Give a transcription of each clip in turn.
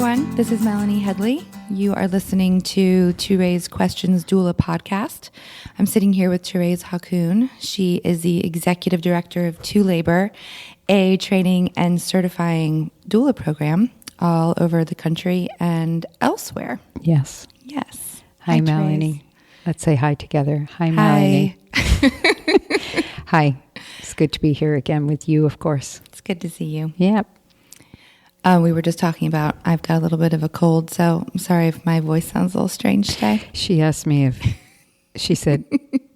everyone. This is Melanie Headley. You are listening to ToRAISE Questions Doula podcast. I'm sitting here with Thérèse Hakoun. She is the executive director of ToLabor, a training and certifying doula program all over the country and elsewhere. Yes. Yes. Hi, Melanie. Let's say hi together. Hi, Melanie. Hi. It's good to be here again with you, of course. It's good to see you. Yep. We were just talking about, I've got a little bit of a cold, so I'm sorry if my voice sounds a little strange today. She asked me she said,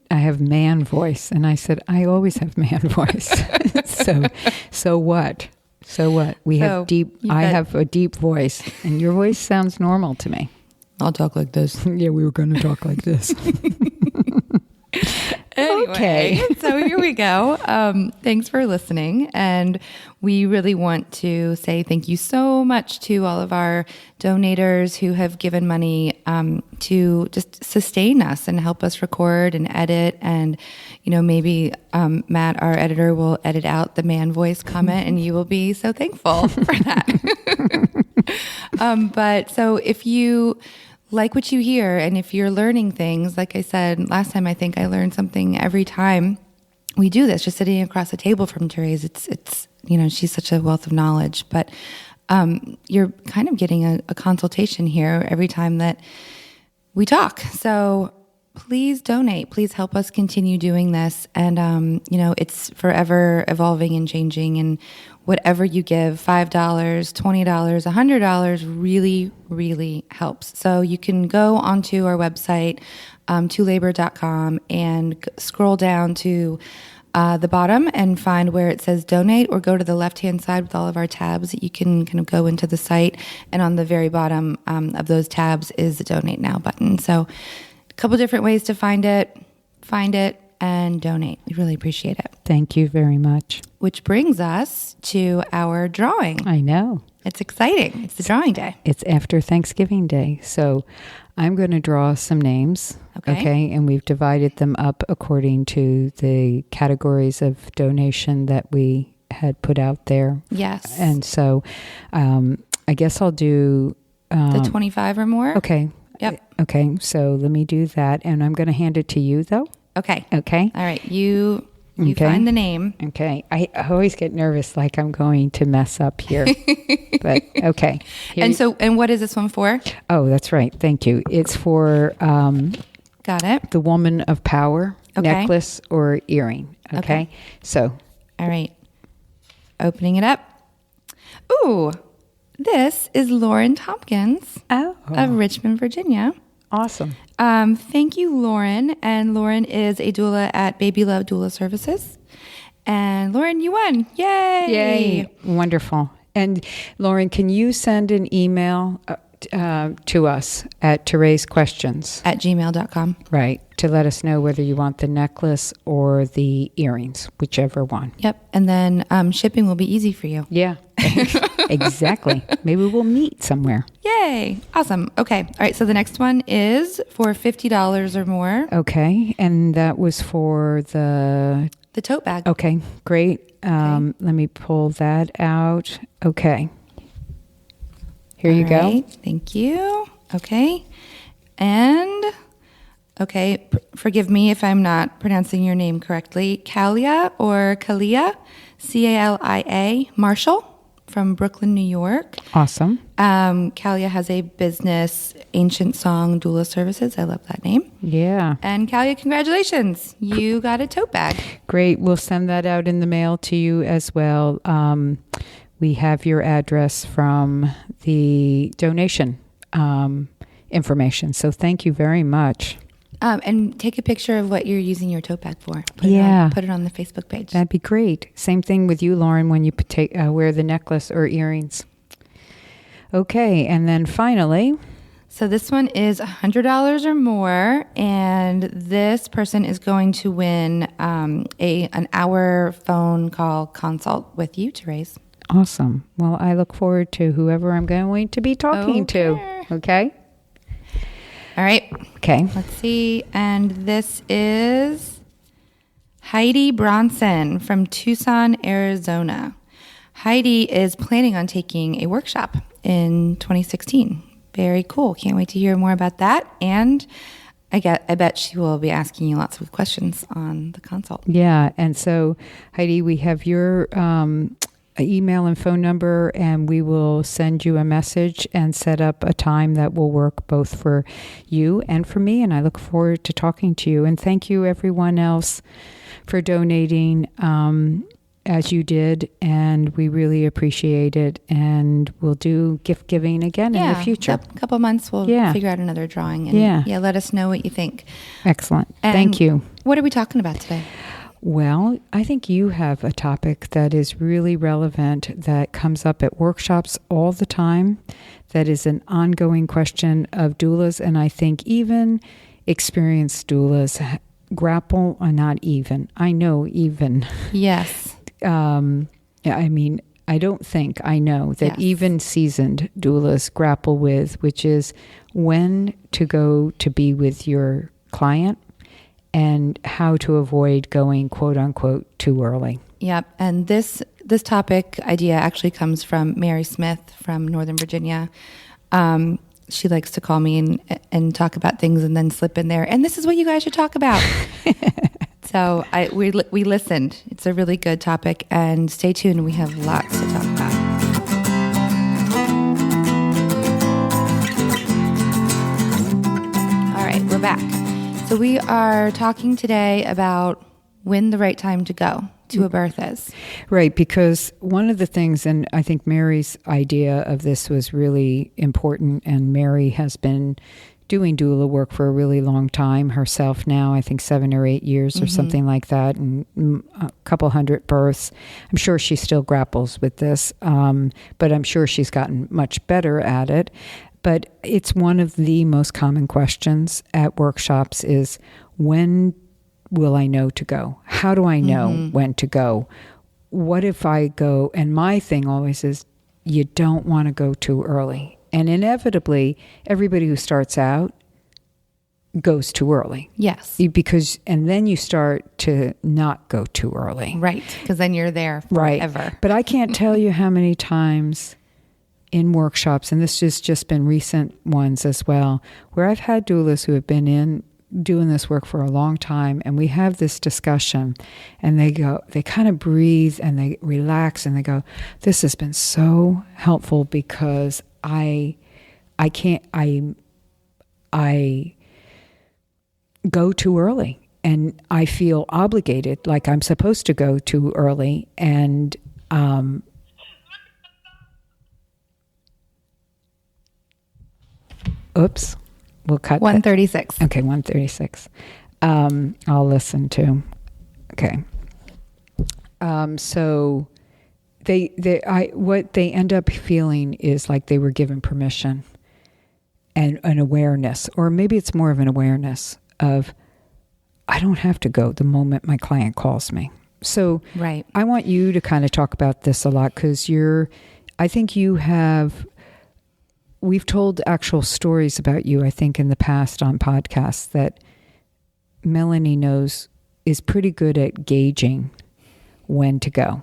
I have man voice. And I said, I always have man voice. So what? I have a deep voice, and your voice sounds normal to me. I'll talk like this. Yeah, we were going to talk like this. Anyway, okay. So here we go. Thanks for listening. And we really want to say thank you so much to all of our donators who have given money to just sustain us and help us record and edit. And, maybe Matt, our editor, will edit out the man voice comment, and you will be so thankful for that. But so if you like what you hear, and if you're learning things, like I said last time, I think I learned something every time we do this, just sitting across the table from Thérèse. It's she's such a wealth of knowledge, but you're kind of getting a consultation here every time that we talk. So please donate. Please help us continue doing this. And, it's forever evolving and changing. And whatever you give, $5, $20, $100 really, really helps. So you can go onto our website, tolabor.com, and scroll down to the bottom and find where it says donate, or go to the left-hand side with all of our tabs. You can kind of go into the site, and on the very bottom of those tabs is the donate now button. So a couple different ways to find it, and donate. We really appreciate it. Thank you very much. Which brings us to our drawing. I know. It's exciting. It's the drawing day. It's after Thanksgiving Day. So I'm going to draw some names. Okay. And we've divided them up according to the categories of donation that we had put out there. Yes. And so I guess I'll do... the 25 or more? Okay. Yep. Okay. So let me do that. And I'm going to hand it to you, though. Okay. Okay. All right. You find the name. Okay. I always get nervous like I'm going to mess up here. But okay. And what is this one for? Oh, that's right. Thank you. It's for Got it. The Woman of Power necklace or earring. Okay. So. All right. Opening it up. Ooh, this is Lauren Tompkins of Richmond, Virginia. Awesome. Thank you, Lauren. And Lauren is a doula at Baby Love Doula Services. And Lauren, you won. Yay. Yay. Wonderful. And Lauren, can you send an email to us at ToRAISE Questions @gmail.com. Right. To let us know whether you want the necklace or the earrings, whichever one. Yep. And then shipping will be easy for you. Yeah. Exactly. Maybe we'll meet somewhere. Yay. Awesome. Okay. All right. So the next one is for $50 or more. Okay. And that was for the tote bag. Okay. Great. Let me pull that out. Okay. Here you go. Thank you. Okay. And, forgive me if I'm not pronouncing your name correctly. Kalia or Kalia, Calia, Marshall from Brooklyn, New York. Awesome. Kalia has a business, Ancient Song Doula Services. I love that name. Yeah. And Kalia, congratulations. You got a tote bag. Great. We'll send that out in the mail to you as well. We have your address from the donation information. So thank you very much. And take a picture of what you're using your tote bag for. Put it on the Facebook page. That'd be great. Same thing with you, Lauren, when you wear the necklace or earrings. Okay, and then finally... So this one is $100 or more, and this person is going to win an hour phone call consult with you, Thérèse. Awesome. Well, I look forward to whoever I'm going to be talking to. Okay? All right. Okay. Let's see. And this is Heidi Bronson from Tucson, Arizona. Heidi is planning on taking a workshop in 2016. Very cool. Can't wait to hear more about that. And I bet she will be asking you lots of questions on the consult. Yeah. And so, Heidi, we have your email and phone number, and we will send you a message and set up a time that will work both for you and for me. And I look forward to talking to you. And thank you, everyone else, for donating as you did. And we really appreciate it. And we'll do gift giving again in the future. A couple months, we'll figure out another drawing. And let us know what you think. Excellent. And thank you. What are we talking about today? Well, I think you have a topic that is really relevant, that comes up at workshops all the time, that is an ongoing question of doulas, and I think even experienced doulas grapple, or not even, I know even. Yes. I mean, I don't think, I know that even seasoned doulas grapple with, which is when to go to be with your client and how to avoid going, quote unquote, too early. Yep. And this topic idea actually comes from Mary Smith from Northern Virginia. She likes to call me and talk about things and then slip in there, and this is what you guys should talk about. So we listened. It's a really good topic, and stay tuned. We have lots to talk about. All right, we're back. So we are talking today about when the right time to go to a birth is. Right, because one of the things, and I think Mary's idea of this was really important, and Mary has been doing doula work for a really long time herself now, I think 7 or 8 years or something like that, and a couple hundred births. I'm sure she still grapples with this, but I'm sure she's gotten much better at it. But it's one of the most common questions at workshops is, when will I know to go? How do I know when to go? What if I go? And my thing always is, you don't want to go too early. And inevitably, everybody who starts out goes too early. Yes. And then you start to not go too early. Right, because then you're there forever. Right. But I can't tell you how many times in workshops, and this has just been recent ones as well, where I've had doulas who have been doing this work for a long time, and we have this discussion, and they kind of breathe and they relax and they go, this has been so helpful because I go too early and I feel obligated, like I'm supposed to go too early. And oops, we'll cut 136. Okay, 136. I'll listen to. Okay. So what they end up feeling is like they were given permission and an awareness, or maybe it's more of an awareness of, I don't have to go the moment my client calls me. So right. I want you to kind of talk about this a lot, because I think we've told actual stories about you, I think, in the past on podcasts, that Melanie is pretty good at gauging when to go,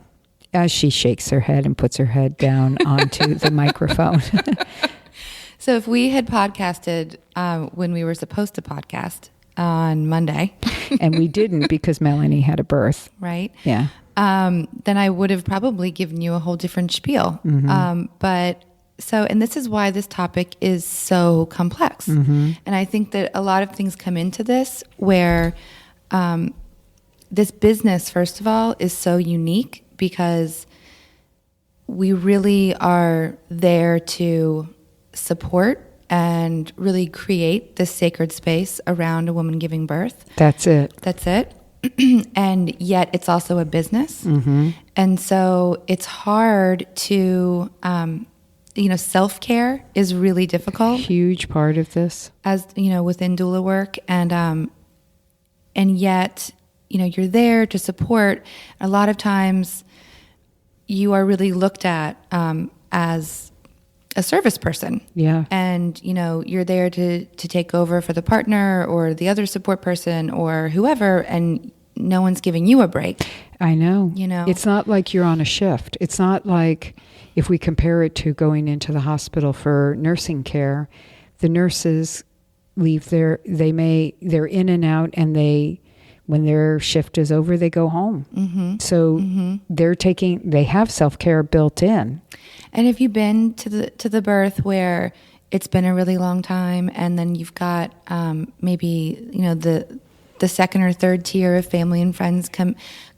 as she shakes her head and puts her head down onto the microphone. So if we had podcasted when we were supposed to podcast on Monday. And we didn't because Melanie had a birth. Right. Yeah. Then I would have probably given you a whole different spiel. And this is why this topic is so complex. And I think that a lot of things come into this where this business, first of all, is so unique because we really are there to support and really create this sacred space around a woman giving birth. That's it. And yet it's also a business. And so it's hard to, self-care is really difficult. Huge part of this. As, within doula work. And yet, you're there to support. A lot of times you are really looked at as a service person. Yeah. And, you're there to take over for the partner or the other support person or whoever, and no one's giving you a break. I know. You know, it's not like you're on a shift. It's not like if we compare it to going into the hospital for nursing care, the nurses leave they're in and out, and when their shift is over, they go home. Mm-hmm. So they have self-care built in. And have you been to the birth where it's been a really long time, and then you've got maybe, you know, the second or third tier of family and friends come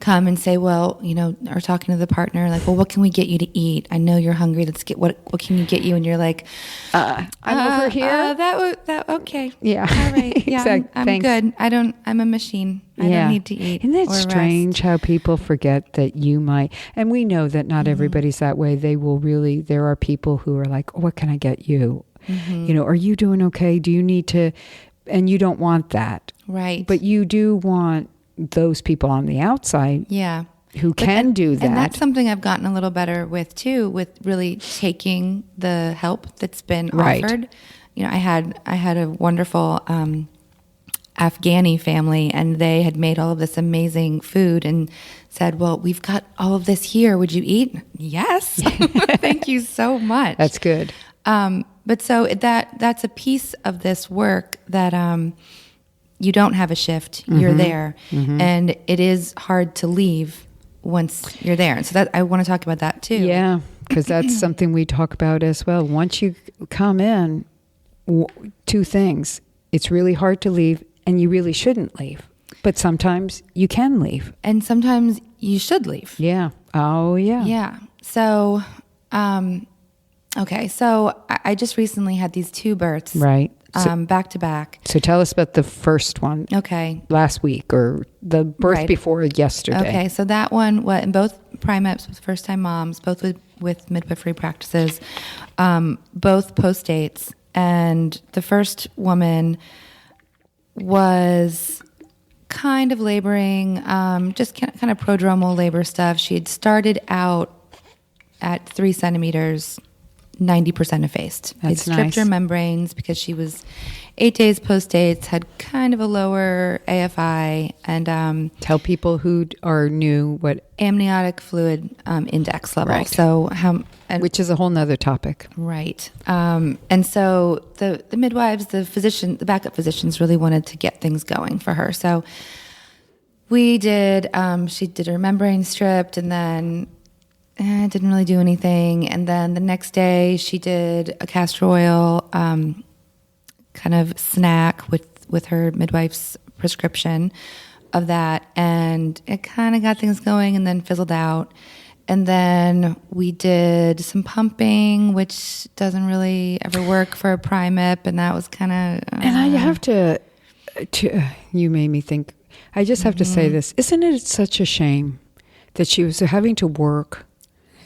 and say, well, you know, or talking to the partner, like, well, what can we get you to eat? I know you're hungry. Let's get, what can you get you? And you're like, I'm over here. Okay. Yeah. All right. Yeah. Exactly. I'm good. I'm a machine. I don't need to eat. Isn't that strange how people forget that you might, and we know that not everybody's that way. There are people who are like, what can I get you? Mm-hmm. You know, are you doing okay? Do you need to, and you don't want that. Right. But you do want those people on the outside who can do that. And that's something I've gotten a little better with too, with really taking the help that's been offered. You know, I had a wonderful Afghani family, and they had made all of this amazing food and said, well, we've got all of this here. Would you eat? Yes. Thank you so much. That's good. But so that's a piece of this work that you don't have a shift. You're there, and it is hard to leave once you're there. And so that I want to talk about that too. Yeah, because that's something we talk about as well. Once you come in, two things: it's really hard to leave, and you really shouldn't leave. But sometimes you can leave, and sometimes you should leave. Yeah. Oh, yeah. Yeah. So. Okay, so I just recently had these two births. Right. Back to back. So tell us about the first one. Okay. Last week, or the birth before yesterday. Okay, so that one, in both primates with first-time moms, both with midwifery practices, both post-dates. And the first woman was kind of laboring, just kind of prodromal labor stuff. She had started out at 3 centimeters, 90% effaced. They'd stripped her membranes because she was 8 days post-dates, had kind of a lower AFI, and tell people who are new what amniotic fluid index level. Right. So which is a whole nother topic. Right. And so the midwives, the backup physicians really wanted to get things going for her. So we did. She did her membrane stripped, and then. Didn't really do anything. And then the next day she did a castor oil kind of snack with her midwife's prescription of that. And it kind of got things going and then fizzled out. And then we did some pumping, which doesn't really ever work for a primip. And that was kind of... And I have to, you made me think, I just have to say this. Isn't it such a shame that she was having to work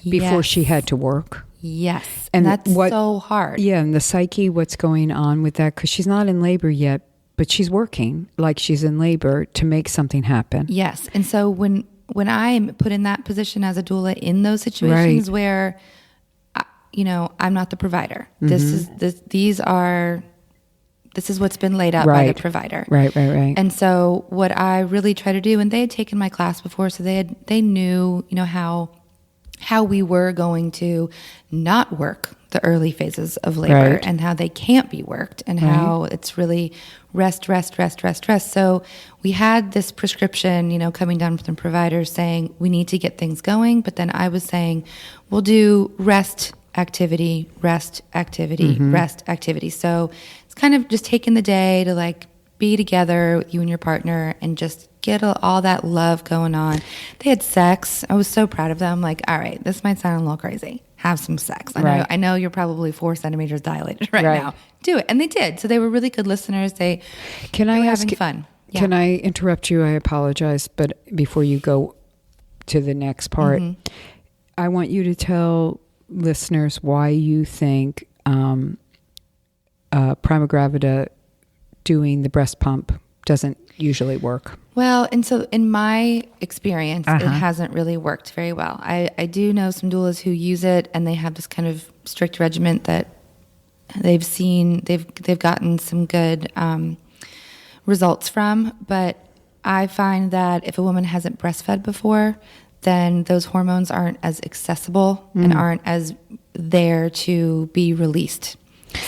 before she had to work? Yes. And that's so hard. Yeah, and the psyche, what's going on with that, because she's not in labor yet, but she's working like she's in labor to make something happen. Yes. And so when I'm put in that position as a doula in those situations where, you know, I'm not the provider. Mm-hmm. This is what's been laid out by the provider. Right. And so what I really try to do, and they had taken my class before, so they knew, you know, how we were going to not work the early phases of labor and how they can't be worked and how it's really rest. So we had this prescription, you know, coming down from providers saying we need to get things going. But then I was saying, we'll do rest activity. So it's kind of just taking the day to like be together with you and your partner and just get all that love going on. They had sex. I was so proud of them. Like, all right, this might sound a little crazy. Have some sex. I know you're probably 4 centimeters dilated right now. Do it. And they did. So they were really good listeners. They were having fun. Yeah. Can I interrupt you? I apologize. But before you go to the next part, I want you to tell listeners why you think prima gravida doing the breast pump doesn't usually work. Well, and so in my experience, it hasn't really worked very well. I do know some doulas who use it, and they have this kind of strict regimen that they've gotten some good results from. But I find that if a woman hasn't breastfed before, then those hormones aren't as accessible and aren't as there to be released.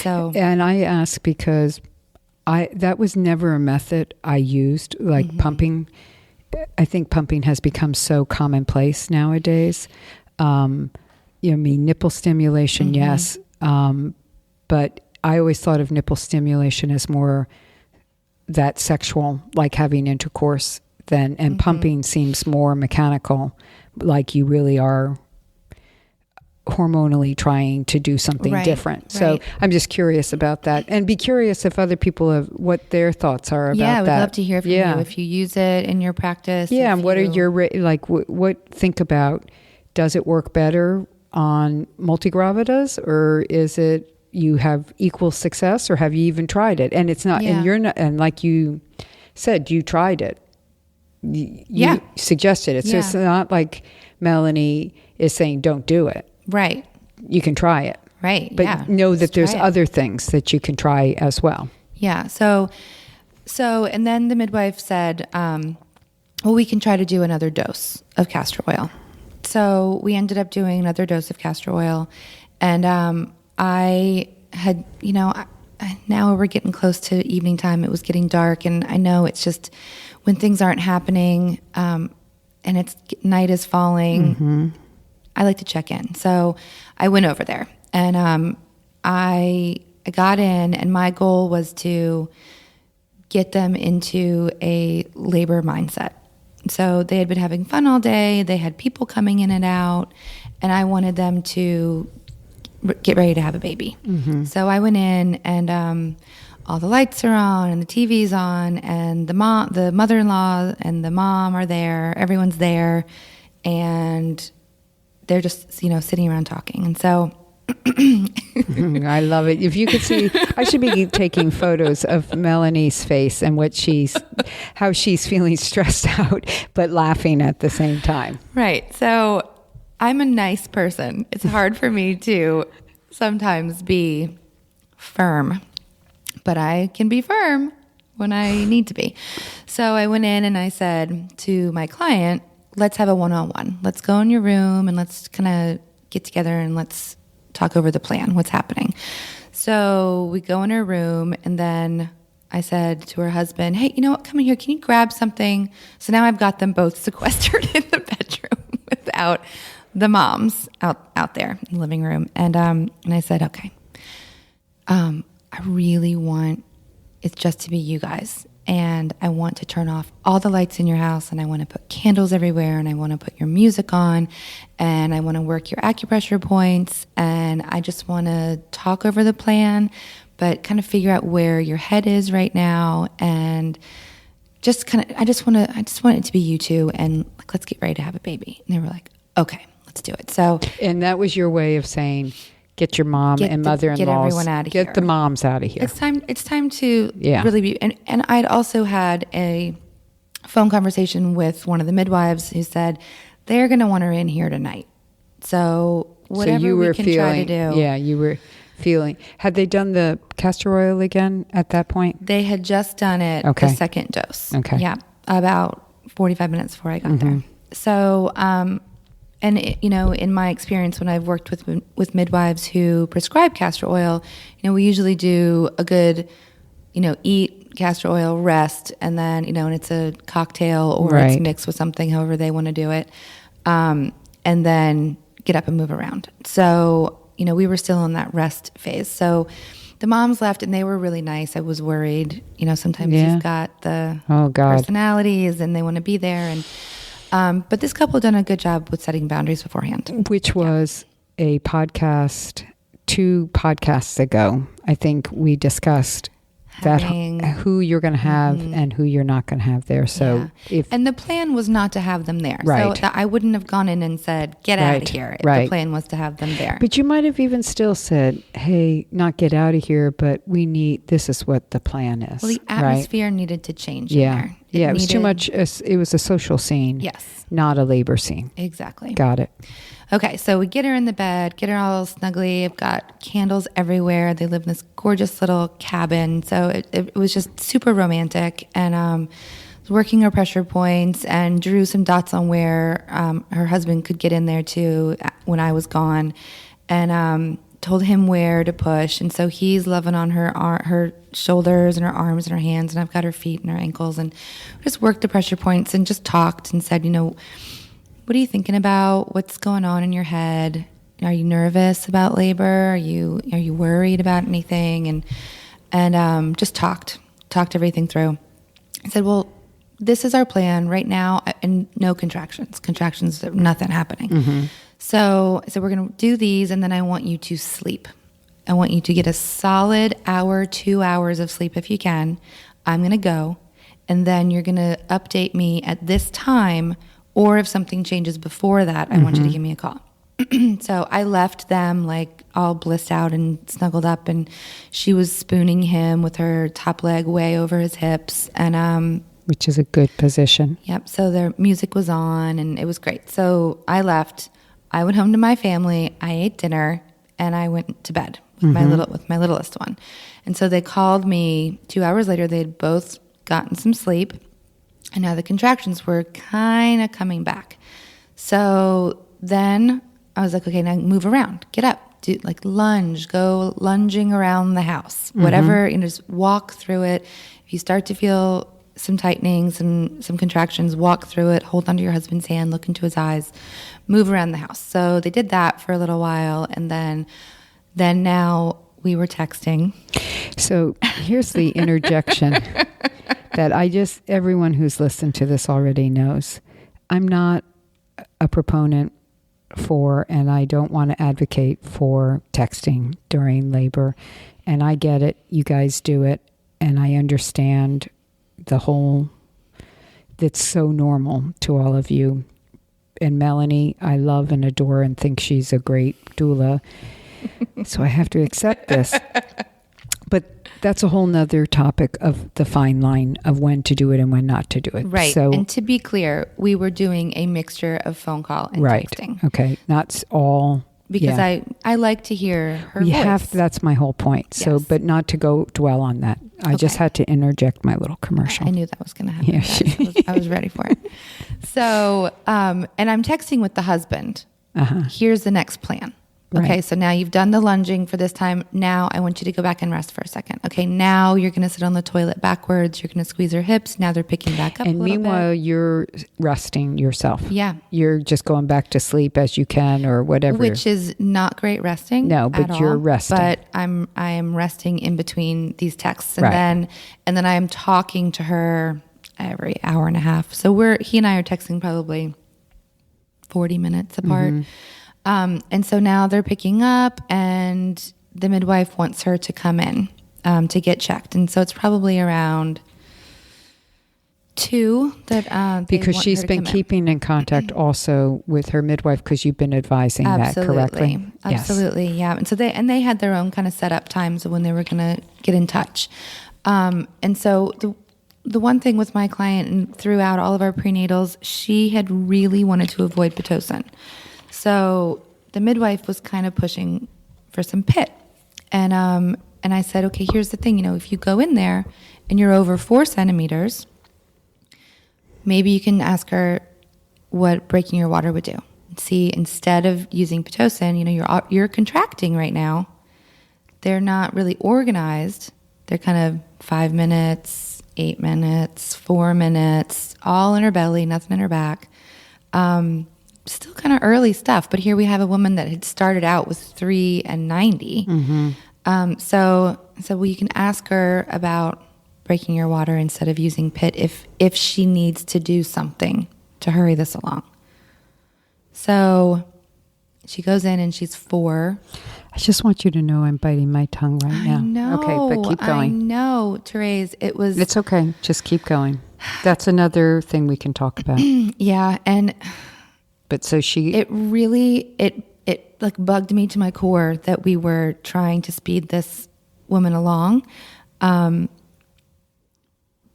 So, and I ask because that was never a method I used, like pumping. I think pumping has become so commonplace nowadays. Nipple stimulation, yes. But I always thought of nipple stimulation as more that sexual, like having intercourse, and pumping seems more mechanical, like you really are hormonally trying to do something different. So I'm just curious about that, and be curious if other people have what their thoughts are about that. Yeah, we'd love to hear from you if you use it in your practice. Yeah, and what are your what think about? Does it work better on multigravidas, or is it you have equal success, or have you even tried it? And it's not, and you're not, and like you said, you tried it. You suggested it. So it's not like Melanie is saying, don't do it. Right. You can try it. Right. But know that there's other things that you can try as well. Yeah. So, and then the midwife said, well, we can try to do another dose of castor oil. So we ended up doing another dose of castor oil. And I had, now we're getting close to evening time. It was getting dark. And I know it's just when things aren't happening and night is falling, I like to check in. So I went over there and I got in, and my goal was to get them into a labor mindset. So they had been having fun all day. They had people coming in and out, and I wanted them to get ready to have a baby. So I went in, and all the lights are on, and the TV's on, and the mother-in-law and the mom are there. Everyone's there, and they're just, sitting around talking. And so I love it. If you could see, I should be taking photos of Melanie's face and how she's feeling stressed out, but laughing at the same time. Right. So I'm a nice person. It's hard for me to sometimes be firm, but I can be firm when I need to be. So I went in and I said to my client, let's have a one-on-one. Let's go in your room and let's kind of get together and let's talk over the plan, what's happening. So we go in her room, and then I said to her husband, hey, you know what, come in here. Can you grab something? So now I've got them both sequestered in the bedroom without the moms out there in the living room. And I said, okay, I really want it just to be you guys. And I want to turn off all the lights in your house, and I want to put candles everywhere, and I want to put your music on, and I want to work your acupressure points, and I just want to talk over the plan, but kind of figure out where your head is right now, and just kind of, I just want it to be you two, and let's get ready to have a baby. And they were like, okay, let's do it. So, and that was your way of saying, get your mom and mother-in-laws. Get everyone out of here. Get the moms out of here. It's time to really be. And I'd also had a phone conversation with one of the midwives who said they're going to want her in here tonight. So whatever we can try to do. Yeah, you were feeling. Had they done the castor oil again at that point? They had just done it the second dose. Okay. Yeah, about 45 minutes before I got there. So, and in my experience, when I've worked with midwives who prescribe castor oil, we usually do a good, eat castor oil, rest, and then and it's a cocktail or it's mixed with something, however they want to do it, and then get up and move around. So we were still in that rest phase. So the moms left, and they were really nice. I was worried. Sometimes you've got the personalities, and they want to be there and. But this couple done a good job with setting boundaries beforehand. Which was a podcast, 2 podcasts ago. I think we discussed who you're going to have and who you're not going to have there. So and the plan was not to have them there. Right. So I wouldn't have gone in and said, get out of here. If the plan was to have them there. But you might have even still said, hey, not get out of here, but this is what the plan is. Well, the atmosphere needed to change in there. It was too much. It was a social scene. Yes. Not a labor scene. Exactly. Got it. Okay, so we get her in the bed, get her all snuggly. I've got candles everywhere. They live in this gorgeous little cabin. So it was just super romantic. And was working her pressure points and drew some dots on where her husband could get in there too when I was gone, and told him where to push. And so he's loving on her shoulders and her arms and her hands, and I've got her feet and her ankles, and just worked the pressure points and just talked and said, what are you thinking about? What's going on in your head? Are you nervous about labor? Are you worried about anything? And just talked everything through. I said, well, this is our plan right now, and no contractions. Contractions, nothing happening. Mm-hmm. So I said, we're going to do these, and then I want you to sleep. I want you to get a solid hour, 2 hours of sleep if you can. I'm going to go, and then you're going to update me at this time, or if something changes before that, I want you to give me a call. So I left them like all blissed out and snuggled up, and she was spooning him with her top leg way over his hips, and which is a good position. Yep. So their music was on, and it was great. So I left. I went home to my family. I ate dinner, and I went to bed with my littlest one. And so they called me 2 hours later. They had both gotten some sleep, and now the contractions were kind of coming back. So then I was like, okay, now move around, get up, do like lunge, go lunging around the house, whatever, just walk through it. If you start to feel some tightening, some contractions, walk through it, hold onto your husband's hand, look into his eyes, move around the house. So they did that for a little while, and then now we were texting. So here's the interjection that everyone who's listened to this already knows. I'm not a proponent for, and I don't want to advocate for texting during labor. And I get it. You guys do it. And I understand that's so normal to all of you. And Melanie, I love and adore and think she's a great doula. So I have to accept this. But that's a whole nother topic of the fine line of when to do it and when not to do it. Right. So, and to be clear, we were doing a mixture of phone call and texting. Okay. Not all. Because I like to hear her voice. That's my whole point. So, Yes. but not to go dwell on that. I just had to interject my little commercial. I knew that was going to happen. Yeah, I was ready for it. So, and I'm texting with the husband. Here's the next plan. Okay, Right. so now you've done the lunging for this time. Now I want you to go back and rest for a second. Okay, now you're going to sit on the toilet backwards. You're going to squeeze her hips. Now they're picking back up And a little meanwhile, bit. you're resting yourself. Yeah. You're just going back to sleep as you can or whatever. Which is not great resting. No, but at you're all. resting. But I am resting in between these texts, and Right. then I am talking to her every hour and a half. So he and I are texting probably 40 minutes apart. And so now they're picking up, and the midwife wants her to come in to get checked. And so it's probably around 2 that because she's been keeping in contact also with her midwife because you've been advising that correctly. Absolutely. Yes. Yeah. And so they had their own kind of set up times of when they were going to get in touch. And so the one thing with my client, and throughout all of our prenatals, she had really wanted to avoid Pitocin. So the midwife was kind of pushing for some pit. And I said, okay, here's the thing. If you go in there and you're over 4 centimeters, maybe you can ask her what breaking your water would do. See, instead of using Pitocin, you're contracting right now. They're not really organized. They're kind of 5 minutes, 8 minutes, 4 minutes, all in her belly, nothing in her back. Still kind of early stuff, but here we have a woman that had started out with 3 and 90. So well, you can ask her about breaking your water instead of using pit if she needs to do something to hurry this along. So she goes in and she's 4. I just want you to know I'm biting my tongue right now. I know. Okay, but keep going. I know, Therese. It's okay. Just keep going. That's another thing we can talk about. Yeah, and but so it really like bugged me to my core that we were trying to speed this woman along.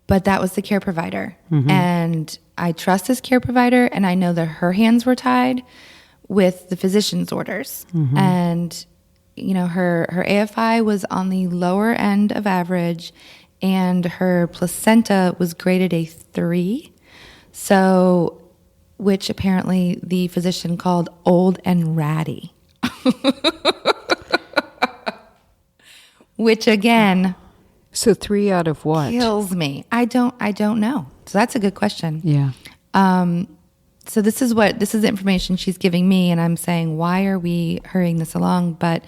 But that was the care provider. And I trust this care provider, and I know that her hands were tied with the physician's orders. And, her AFI was on the lower end of average, and her placenta was graded a 3. So, which apparently the physician called old and ratty. Which again, so 3 out of what? Kills me. I don't know. So that's a good question. Yeah. So this is the information she's giving me, and I'm saying, why are we hurrying this along? But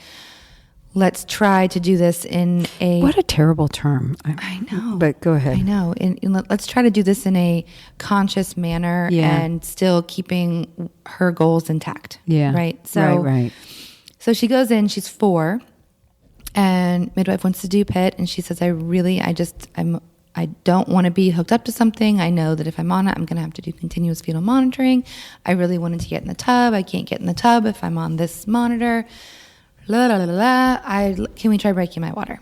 let's try to do this in a... What a terrible term. I know. But go ahead. I know. And let's try to do this in a conscious manner and still keeping her goals intact. Yeah. Right? So, right. So she goes in, she's 4, and midwife wants to do PIT, and she says, I don't want to be hooked up to something. I know that if I'm on it, I'm going to have to do continuous fetal monitoring. I really wanted to get in the tub. I can't get in the tub if I'm on this monitor. La, la, la, la. Can we try breaking my water?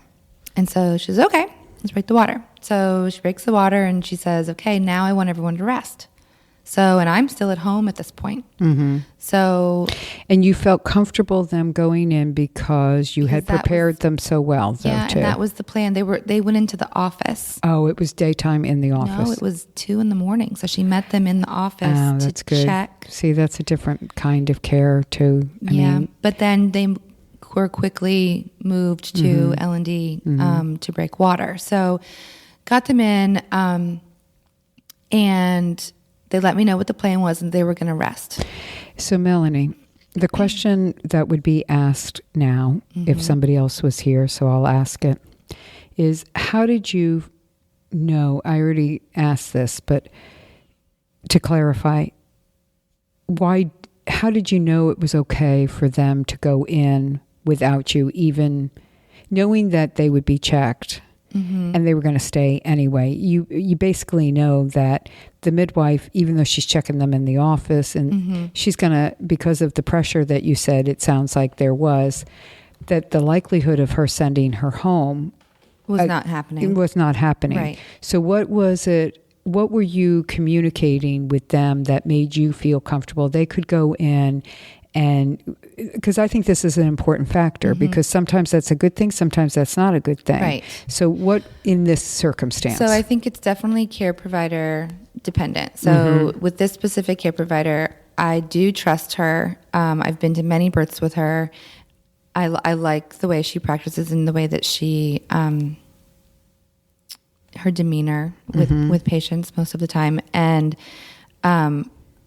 And so she says, okay, let's break the water. So she breaks the water and she says, okay, now I want everyone to rest. So, and I'm still at home at this point. Mm-hmm. So. And you felt comfortable them going in because you had prepared them so well, though, yeah, too. And that was the plan. They went into the office. Oh, it was daytime in the office. No, it was 2 a.m. So she met them in the office to good. check. See, that's a different kind of care, too. I mean, but then they were quickly moved to L&D to break water. So got them in, and they let me know what the plan was, and they were going to rest. So, Melanie, the question that would be asked now, if somebody else was here, so I'll ask it, is how did you know, I already asked this, but to clarify, how did you know it was okay for them to go in without you, even knowing that they would be checked and they were going to stay anyway? You basically know that the midwife, even though she's checking them in the office, and she's going to, because of the pressure that you said it sounds like there was, that the likelihood of her sending her home was not happening. It was not happening. Right. So what was it? What were you communicating with them that made you feel comfortable they could go in? And because I think this is an important factor, because sometimes that's a good thing, sometimes that's not a good thing. Right. So what in this circumstance? So I think it's definitely care provider dependent. So with this specific care provider, I do trust her. I've been to many births with her. I like the way she practices and the way that she, her demeanor with patients most of the time. And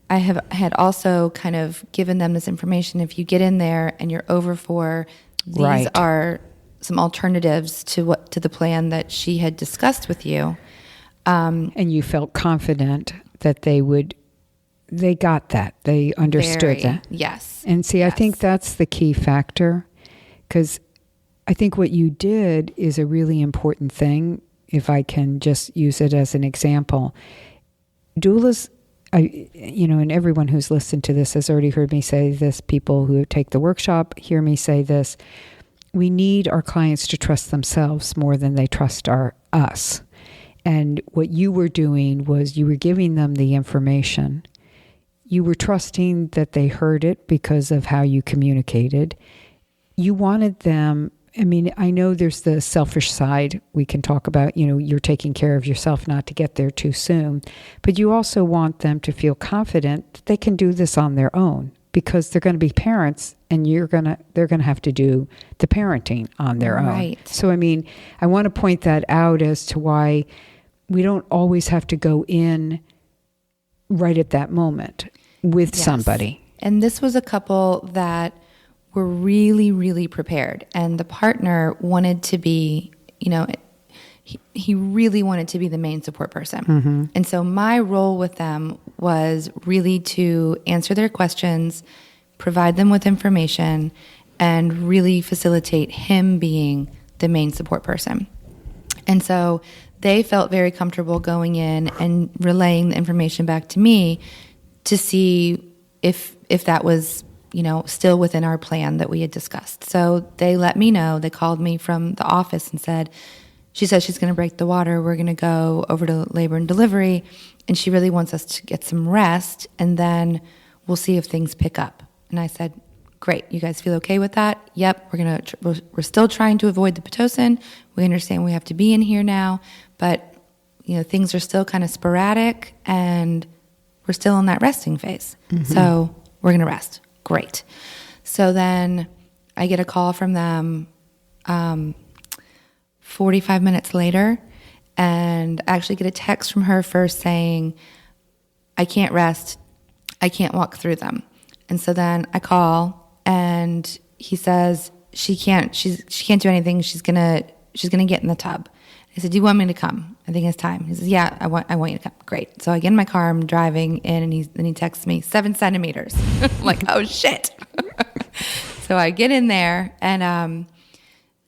I had also kind of given them this information. If you get in there and you're over 4, these are some alternatives to the plan that she had discussed with you. And you felt confident that they got that. They understood that. Yes. And see, I think that's the key factor, because I think what you did is a really important thing, if I can just use it as an example. Doulas, and everyone who's listened to this has already heard me say this. People who take the workshop hear me say this. We need our clients to trust themselves more than they trust us. And what you were doing was you were giving them the information. You were trusting that they heard it because of how you communicated. You wanted them, I know there's the selfish side we can talk about, you're taking care of yourself not to get there too soon, but you also want them to feel confident that they can do this on their own, because they're going to be parents and they're going to have to do the parenting on their own. So, I want to point that out as to why we don't always have to go in right at that moment with somebody. And this was a couple that were really, really prepared. And the partner wanted to be, he really wanted to be the main support person. And so my role with them was really to answer their questions, provide them with information, and really facilitate him being the main support person. And so they felt very comfortable going in and relaying the information back to me to see if that was still within our plan that we had discussed. So they let me know. They called me from the office and said, she said she's going to break the water. We're going to go over to labor and delivery, and she really wants us to get some rest, and then we'll see if things pick up. And I said, Great. You guys feel okay with that? Yep. We're still trying to avoid the Pitocin. We understand we have to be in here now, but things are still kind of sporadic and we're still in that resting phase. So we're going to rest. Great. So then I get a call from them 45 minutes later, and I actually get a text from her first saying, I can't rest. I can't walk through them. And so then I call, and he says she can't do anything. She's gonna get in the tub. I said, do you want me to come? I think it's time. He says, yeah, I want you to come. Great. So I get in my car, I'm driving in, and he texts me 7 centimeters. I'm like, oh shit. So I get in there, and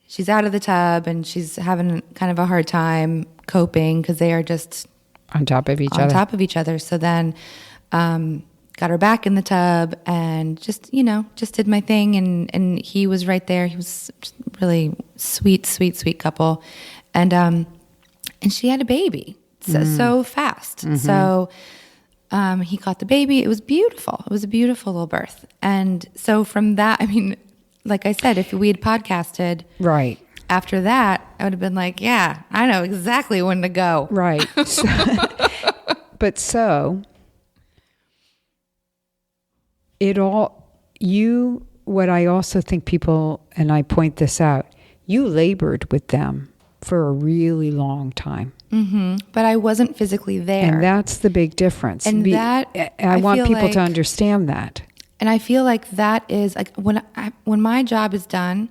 she's out of the tub, and she's having kind of a hard time coping because they are just on top of each other. So then got her back in the tub and just did my thing. And he was right there. He was really sweet couple. And she had a baby so fast. So he caught the baby. It was beautiful. It was a beautiful little birth. And so from that, I mean, like I said, if we had podcasted right after that, I would have been like, yeah, I know exactly when to go. Right. So what I also think people, and I point this out, you labored with them for a really long time. But I wasn't physically there. And that's the big difference. And I want people to understand that. And I feel like that is like when my job is done,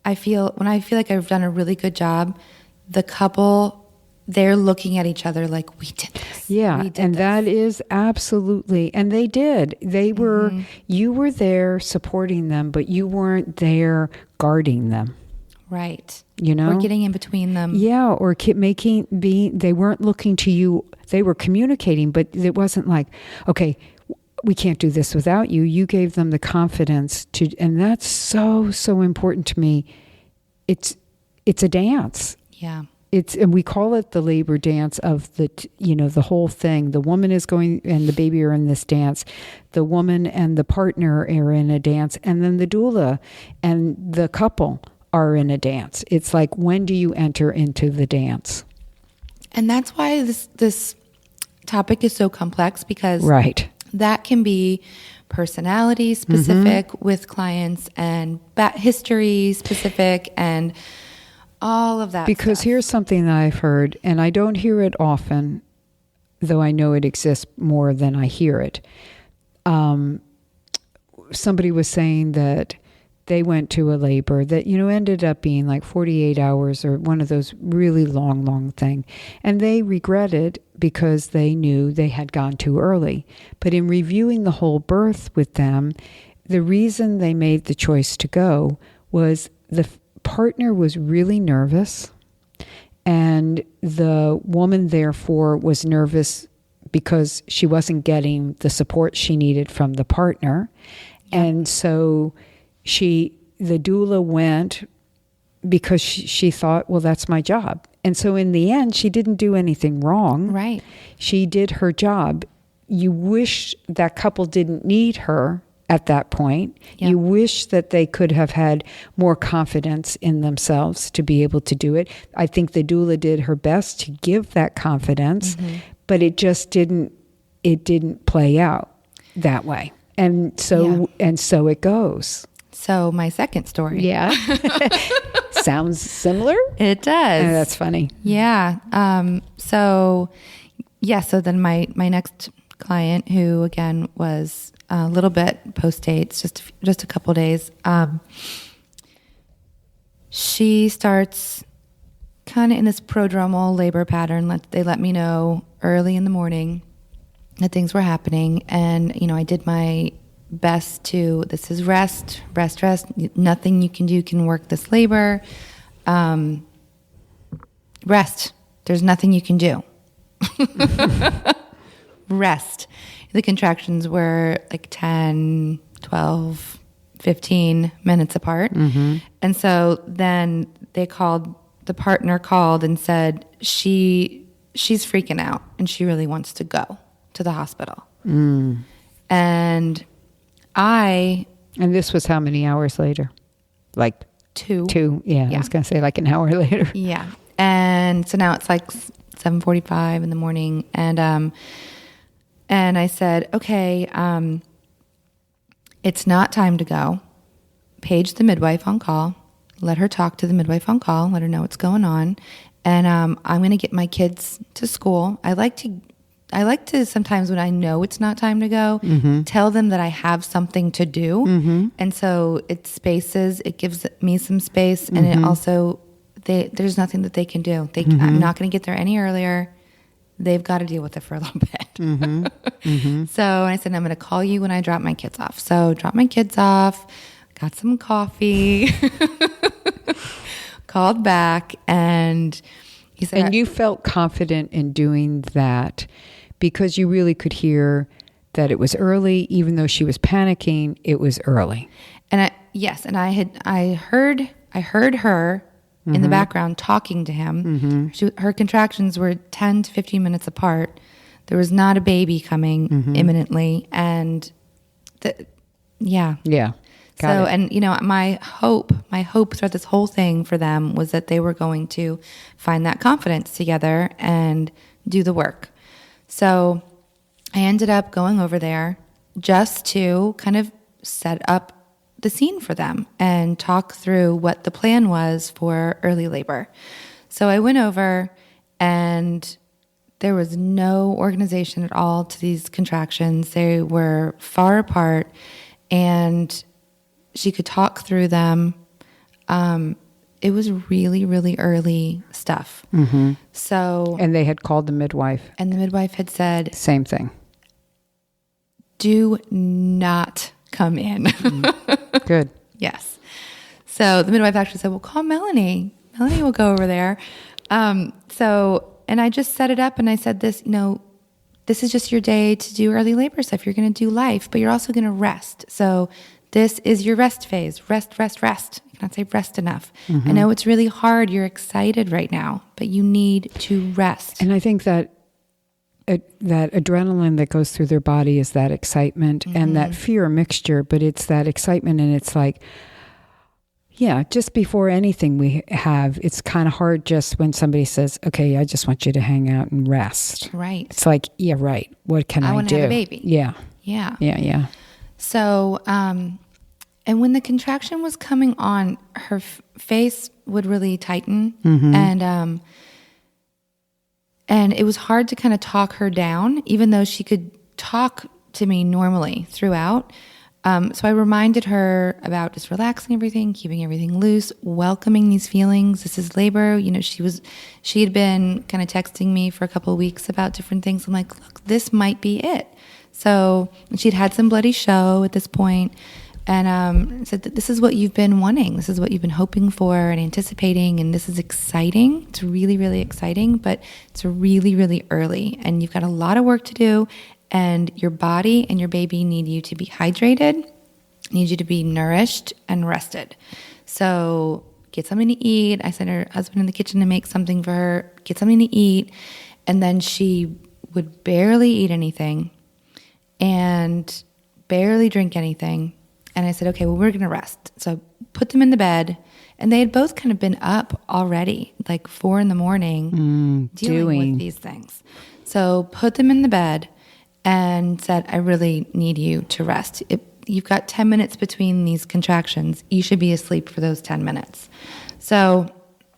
when I feel like I've done a really good job, the couple, they're looking at each other like, we did this. Yeah, that is absolutely, and they did. They were, you were there supporting them, but you weren't there guarding them. Right. Or getting in between them. Yeah, or they weren't looking to you. They were communicating, but it wasn't like, okay, we can't do this without you. You gave them the confidence to, and that's so, so important to me. It's a dance. Yeah. And we call it the labor dance of the whole thing. The woman is going and the baby are in this dance. The woman and the partner are in a dance. And then the doula and the couple are in a dance. It's like, when do you enter into the dance? And that's why this topic is so complex, because right. that can be personality specific with clients and history specific and all of that Because stuff. Here's something that I've heard, and I don't hear it often, though I know it exists more than I hear it. Somebody was saying that they went to a labor that, ended up being like 48 hours or one of those really long thing. And they regretted because they knew they had gone too early. But in reviewing the whole birth with them, the reason they made the choice to go was the partner was really nervous, and the woman therefore was nervous because she wasn't getting the support she needed from the partner. Yeah. And so the doula went because she thought, well, that's my job. And so in the end, she didn't do anything wrong. Right. She did her job. You wish that couple didn't need her at that point. Yeah. You wish that they could have had more confidence in themselves to be able to do it. I think the doula did her best to give that confidence, but it just didn't play out that way. And so it goes. So my second story. Yeah. Sounds similar? It does. Oh, that's funny. Yeah. So then my next client, who again was a little bit post-dates, just a couple days, she starts kind of in this prodromal labor pattern. They let me know early in the morning that things were happening, and I did my best to, this is rest, nothing you can do can work this labor. Rest. There's nothing you can do. Rest. The contractions were like 10, 12, 15 minutes apart. And so then the partner called and said she's freaking out and she really wants to go to the hospital. And And this was how many hours later? Like 2. Yeah, I was going to say like an hour later. Yeah. And so now it's like 7:45 in the morning. And I said, okay, it's not time to go. Page the midwife on call. Let her talk to the midwife on call. Let her know what's going on. And I'm going to get my kids to school. I like to sometimes when I know it's not time to go, tell them that I have something to do. And so it gives me some space. And it also, there's nothing that they can do. I'm not going to get there any earlier. They've got to deal with it for a little bit. So I said, I'm going to call you when I drop my kids off. So drop my kids off, got some coffee, called back, and he said... And you felt confident in doing that because you really could hear that it was early, even though she was panicking, it was early. And I heard her in the background talking to him. Her contractions were 10 to 15 minutes apart. There was not a baby coming imminently. And yeah. So, and my hope throughout this whole thing for them was that they were going to find that confidence together and do the work. So I ended up going over there just to kind of set up the scene for them and talk through what the plan was for early labor. So I went over, and there was no organization at all to these contractions. They were far apart, and she could talk through them. It was really, really early stuff. So, and they had called the midwife. And the midwife had said... Same thing. Do not come in. Good. Yes. So the midwife actually said, well, call Melanie. Melanie will go over there. And I just set it up, and I said this, this is just your day to do early labor stuff. You're going to do life, but you're also going to rest. So this is your rest phase. Rest, rest, rest. I cannot say rest enough. I know it's really hard. You're excited right now, but you need to rest. And I think that adrenaline that goes through their body is that excitement and that fear mixture, but it's that excitement, and it's like, yeah, just before anything we have, it's kind of hard just when somebody says, okay, I just want you to hang out and rest. Right. It's like, yeah, right. What can I do? I want to have a baby. Yeah. Yeah. Yeah, yeah. So, and when the contraction was coming on, her face would really tighten, and it was hard to kind of talk her down, even though she could talk to me normally throughout. So I reminded her about just relaxing everything, keeping everything loose, welcoming these feelings. This is labor. She had been kind of texting me for a couple of weeks about different things. I'm like, look, this might be it. So she'd had some bloody show at this point, and said that this is what you've been wanting. This is what you've been hoping for and anticipating, and this is exciting. It's really, really exciting, but it's really, really early, and you've got a lot of work to do, and your body and your baby need you to be hydrated, need you to be nourished and rested. So get something to eat. I sent her husband in the kitchen to make something for her, get something to eat, and then she would barely eat anything and barely drink anything. And I said, okay, well, we're going to rest. So put them in the bed. And they had both kind of been up already, like 4 a.m, dealing with these things. So put them in the bed and said, I really need you to rest. You've got 10 minutes between these contractions. You should be asleep for those 10 minutes. So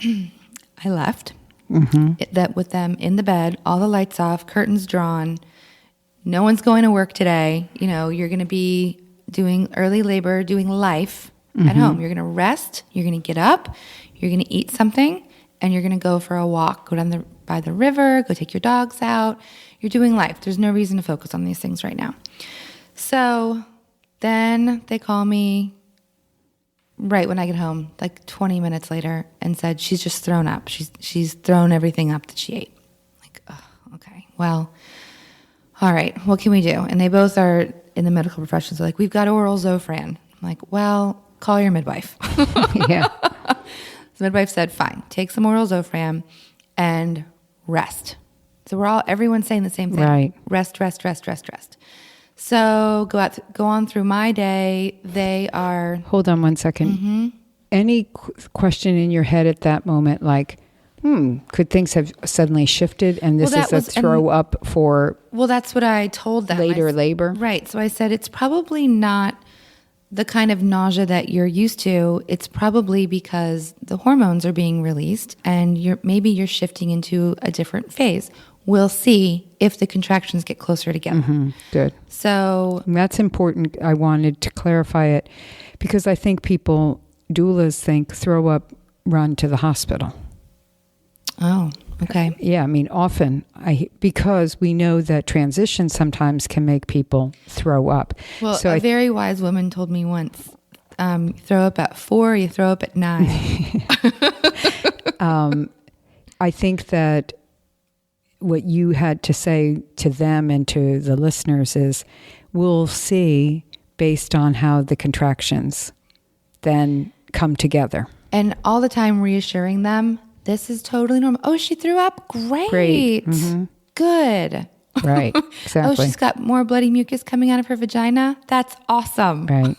I left that with them in the bed, all the lights off, curtains drawn. No one's going to work today. You're going to be doing early labor, doing life at home. You're going to rest. You're going to get up. You're going to eat something, and you're going to go for a walk. Go down by the river. Go take your dogs out. You're doing life. There's no reason to focus on these things right now. So then they call me right when I get home, like 20 minutes later, and said she's just thrown up. She's thrown everything up that she ate. Like, oh, okay, well, all right, what can we do? And they both are in the medical profession. So like, we've got oral Zofran. I'm like, well, call your midwife. Yeah. The midwife said, fine, take some oral Zofran and rest. So everyone's saying the same thing. Right. Rest, rest, rest, rest, rest. So go on through my day. They are... Hold on one second. Mm-hmm. Any question in your head at that moment, like, could things have suddenly shifted and this is a throw up for... Well, that's what I told them. Later labor? Right. So I said, it's probably not the kind of nausea that you're used to. It's probably because the hormones are being released and maybe you're shifting into a different phase. We'll see if the contractions get closer together. Mm-hmm. Good. So that's important. I wanted to clarify it because I think doulas think throw up, run to the hospital. Oh, okay. Yeah, I mean, often, because we know that transition sometimes can make people throw up. Well, so a very wise woman told me once, throw up at 4, you throw up at 9. I think that what you had to say to them and to the listeners is, we'll see based on how the contractions then come together. And all the time reassuring them, this is totally normal. Oh, she threw up? Great. Mm-hmm. Good. Right, exactly. Oh, she's got more bloody mucus coming out of her vagina? That's awesome. Right.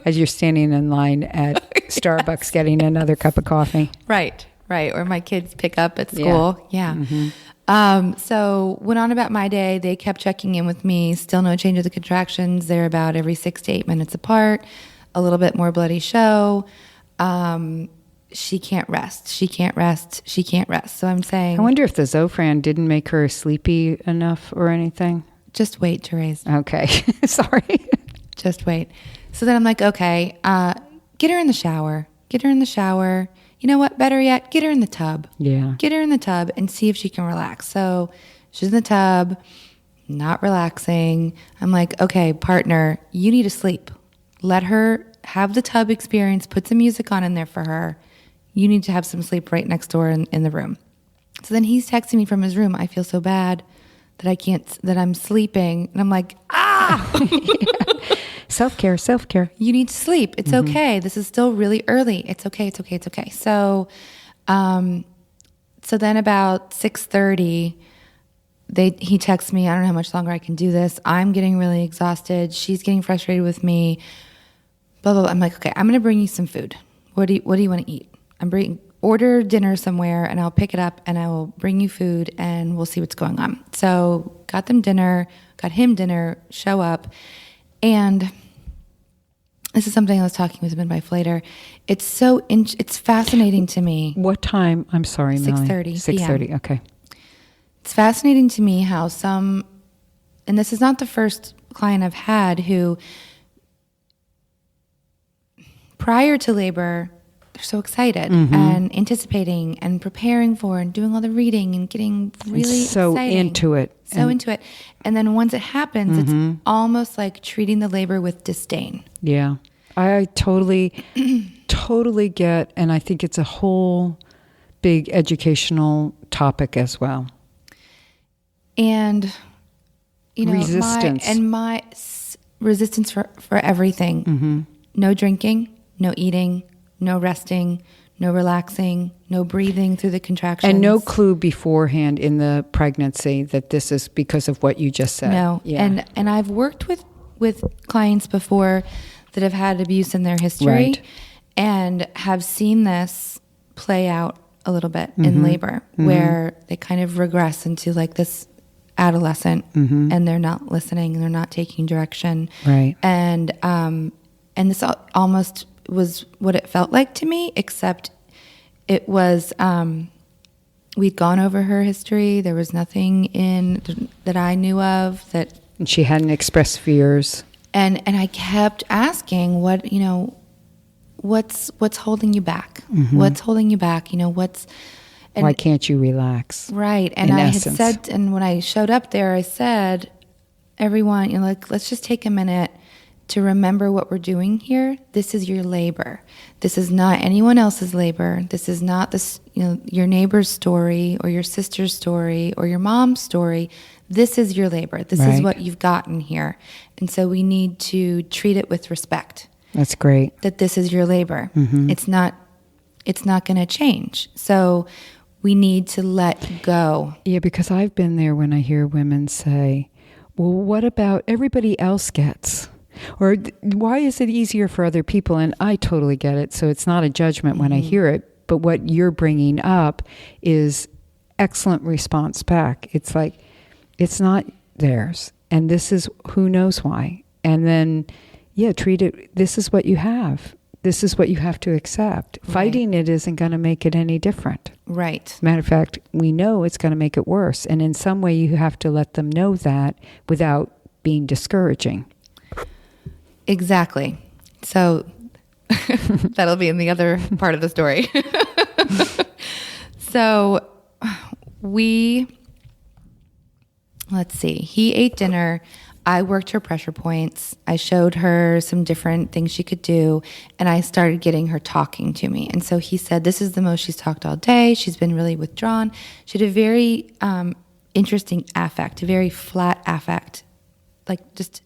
As you're standing in line at Starbucks getting another cup of coffee. Right. Or my kids pick up at school. Yeah. Mm-hmm. So went on about my day. They kept checking in with me. Still no change of the contractions. They're about every 6 to 8 minutes apart. A little bit more bloody show. She can't rest. So I'm saying... I wonder if the Zofran didn't make her sleepy enough or anything. Just wait, Therese. Okay. Sorry. Just wait. So then I'm like, okay, get her in the shower. You know what? Better yet, get her in the tub. Yeah. Get her in the tub and see if she can relax. So she's in the tub, not relaxing. I'm like, okay, partner, you need to sleep. Let her have the tub experience. Put some music on in there for her. You need to have some sleep right next door in the room. So then he's texting me from his room. I feel so bad that I'm sleeping. And I'm like, Self-care. You need to sleep. It's okay. This is still really early. It's okay. So, so then about 6:30, he texts me, I don't know how much longer I can do this. I'm getting really exhausted. She's getting frustrated with me. Blah, blah, blah. I'm like, okay, I'm going to bring you some food. What do you want to eat? Order dinner somewhere and I'll pick it up and I will bring you food and we'll see what's going on. So got him dinner, show up. And this is something I was talking with midwife later. It's it's fascinating to me. What time? I'm sorry, Melanie. 6:30 6:30, okay. It's fascinating to me how and this is not the first client I've had who, prior to labor, they're so excited and anticipating and preparing for and doing all the reading and getting really exciting. Into it. And then once it happens, it's almost like treating the labor with disdain. Yeah. I totally get, and I think it's a whole big educational topic as well. And, resistance. My resistance for everything. No drinking, no eating, no resting, no relaxing, no breathing through the contractions. And no clue beforehand in the pregnancy that this is because of what you just said. No. Yeah. And I've worked with clients before that have had abuse in their history, right, and have seen this play out a little bit in labor, where they kind of regress into like this adolescent and they're not listening and they're not taking direction. Right. And this almost was what it felt like to me, except it was, we'd gone over her history. There was nothing that I knew of that. And she hadn't expressed fears. And I kept asking what's holding you back? What's holding you back? Why can't you relax? Right. And I had said, and when I showed up there, I said, everyone, let's just take a minute to remember what we're doing here. This is your labor. This is not anyone else's labor. This is not your neighbor's story or your sister's story or your mom's story. This is your labor. This is what you've gotten here. And so we need to treat it with respect. That's great. That this is your labor. It's not going to change. So we need to let go. Yeah, because I've been there when I hear women say, well, what about everybody else gets? Or why is it easier for other people? And I totally get it. So it's not a judgment when I hear it. But what you're bringing up is excellent response back. It's like, it's not theirs. And this is who knows why. And then, treat it, this is what you have. This is what you have to accept. Right. Fighting it isn't going to make it any different. Right. Matter of fact, we know it's going to make it worse. And in some way, you have to let them know that without being discouraging. Exactly. So that'll be in the other part of the story. So let's see, he ate dinner. I worked her pressure points. I showed her some different things she could do, and I started getting her talking to me. And so he said, this is the most she's talked all day. She's been really withdrawn. She had a very interesting affect, a very flat affect, like just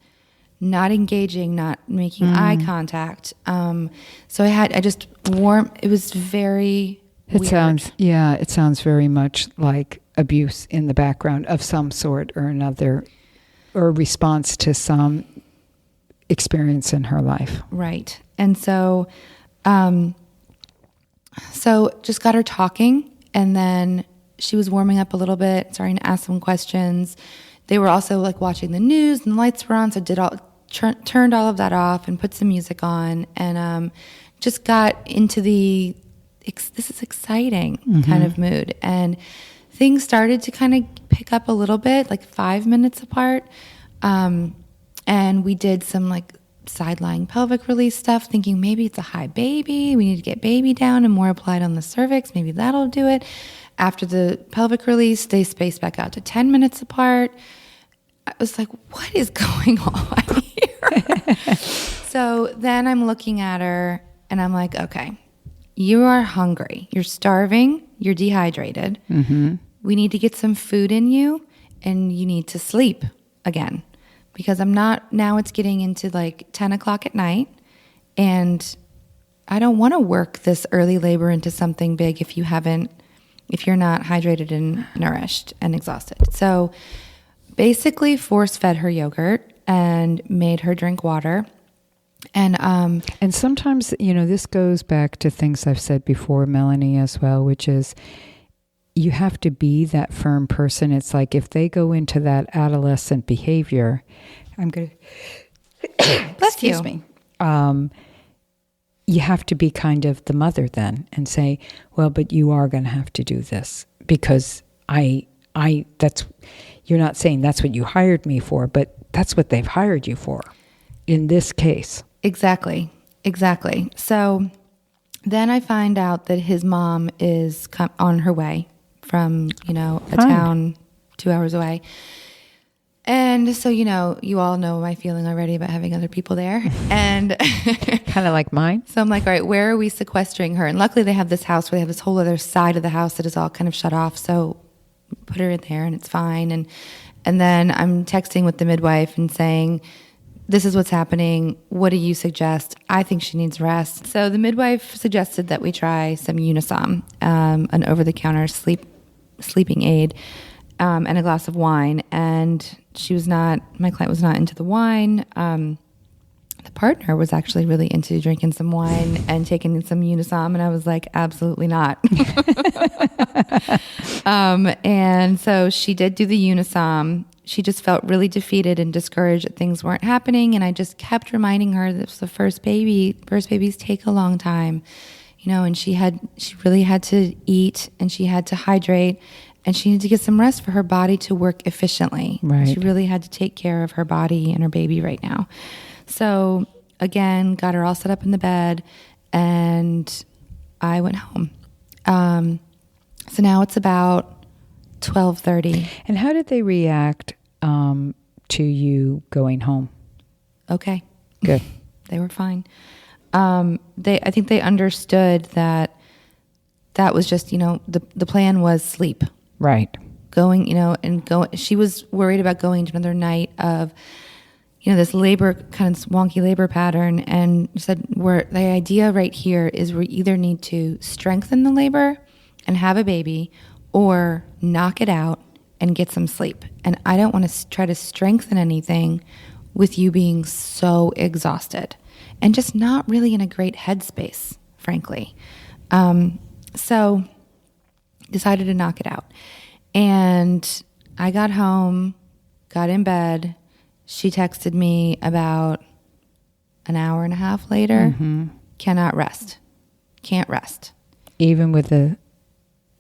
not engaging, not making eye contact. So I just it was very weird. It sounds very much like abuse in the background of some sort or another, or a response to some experience in her life. Right. And so just got her talking, and then she was warming up a little bit, starting to ask some questions. They were also like watching the news, and the lights were on, so turned all of that off and put some music on, and just got into the this is exciting kind of mood. And things started to kind of pick up a little bit, like 5 minutes apart. And we did some like side-lying pelvic release stuff, thinking maybe it's a high baby. We need to get baby down and more applied on the cervix. Maybe that'll do it. After the pelvic release, they spaced back out to 10 minutes apart. I was like, what is going on here? So then I'm looking at her and I'm like, okay, you are hungry. You're starving. You're dehydrated. We need to get some food in you, and you need to sleep again, because now it's getting into like 10 o'clock at night, and I don't want to work this early labor into something big if you're not hydrated and nourished and exhausted. So basically force fed her yogurt and made her drink water. And sometimes, this goes back to things I've said before, Melanie, as well, which is you have to be that firm person. It's like if they go into that adolescent behavior, I'm going to... Excuse me. You have to be kind of the mother then and say, well, but you are going to have to do this because you're not saying that's what you hired me for, but that's what they've hired you for in this case. Exactly. So then I find out that his mom is on her way from, a town 2 hours away. And so, you all know my feeling already about having other people there. And kind of like mine. So I'm like, all right, where are we sequestering her? And luckily they have this house where they have this whole other side of the house that is all kind of shut off. So put her in there and it's fine. And then I'm texting with the midwife and saying, this is what's happening. What do you suggest? I think she needs rest. So the midwife suggested that we try some Unisom, an over-the-counter sleeping aid, and a glass of wine. And my client was not into the wine. The partner was actually really into drinking some wine and taking some Unisom, and I was like, absolutely not. And so she did do the Unisom. She just felt really defeated and discouraged that things weren't happening, and I just kept reminding her that it was the first baby. First babies take a long time, and she really had to eat, and she had to hydrate, and she needed to get some rest for her body to work efficiently. Right. She really had to take care of her body and her baby right now. So again, got her all set up in the bed, and I went home. So now it's about 12:30. And how did they react to you going home? Okay. Good. They were fine. I think they understood that was just, the plan was sleep. Right. She was worried about going to another night of, this labor, kind of wonky labor pattern, and said, the idea right here is we either need to strengthen the labor and have a baby, or knock it out and get some sleep. And I don't want to try to strengthen anything with you being so exhausted and just not really in a great headspace, frankly. So decided to knock it out. And I got home, got in bed. She texted me about an hour and a half later. Cannot rest. Can't rest. Even with the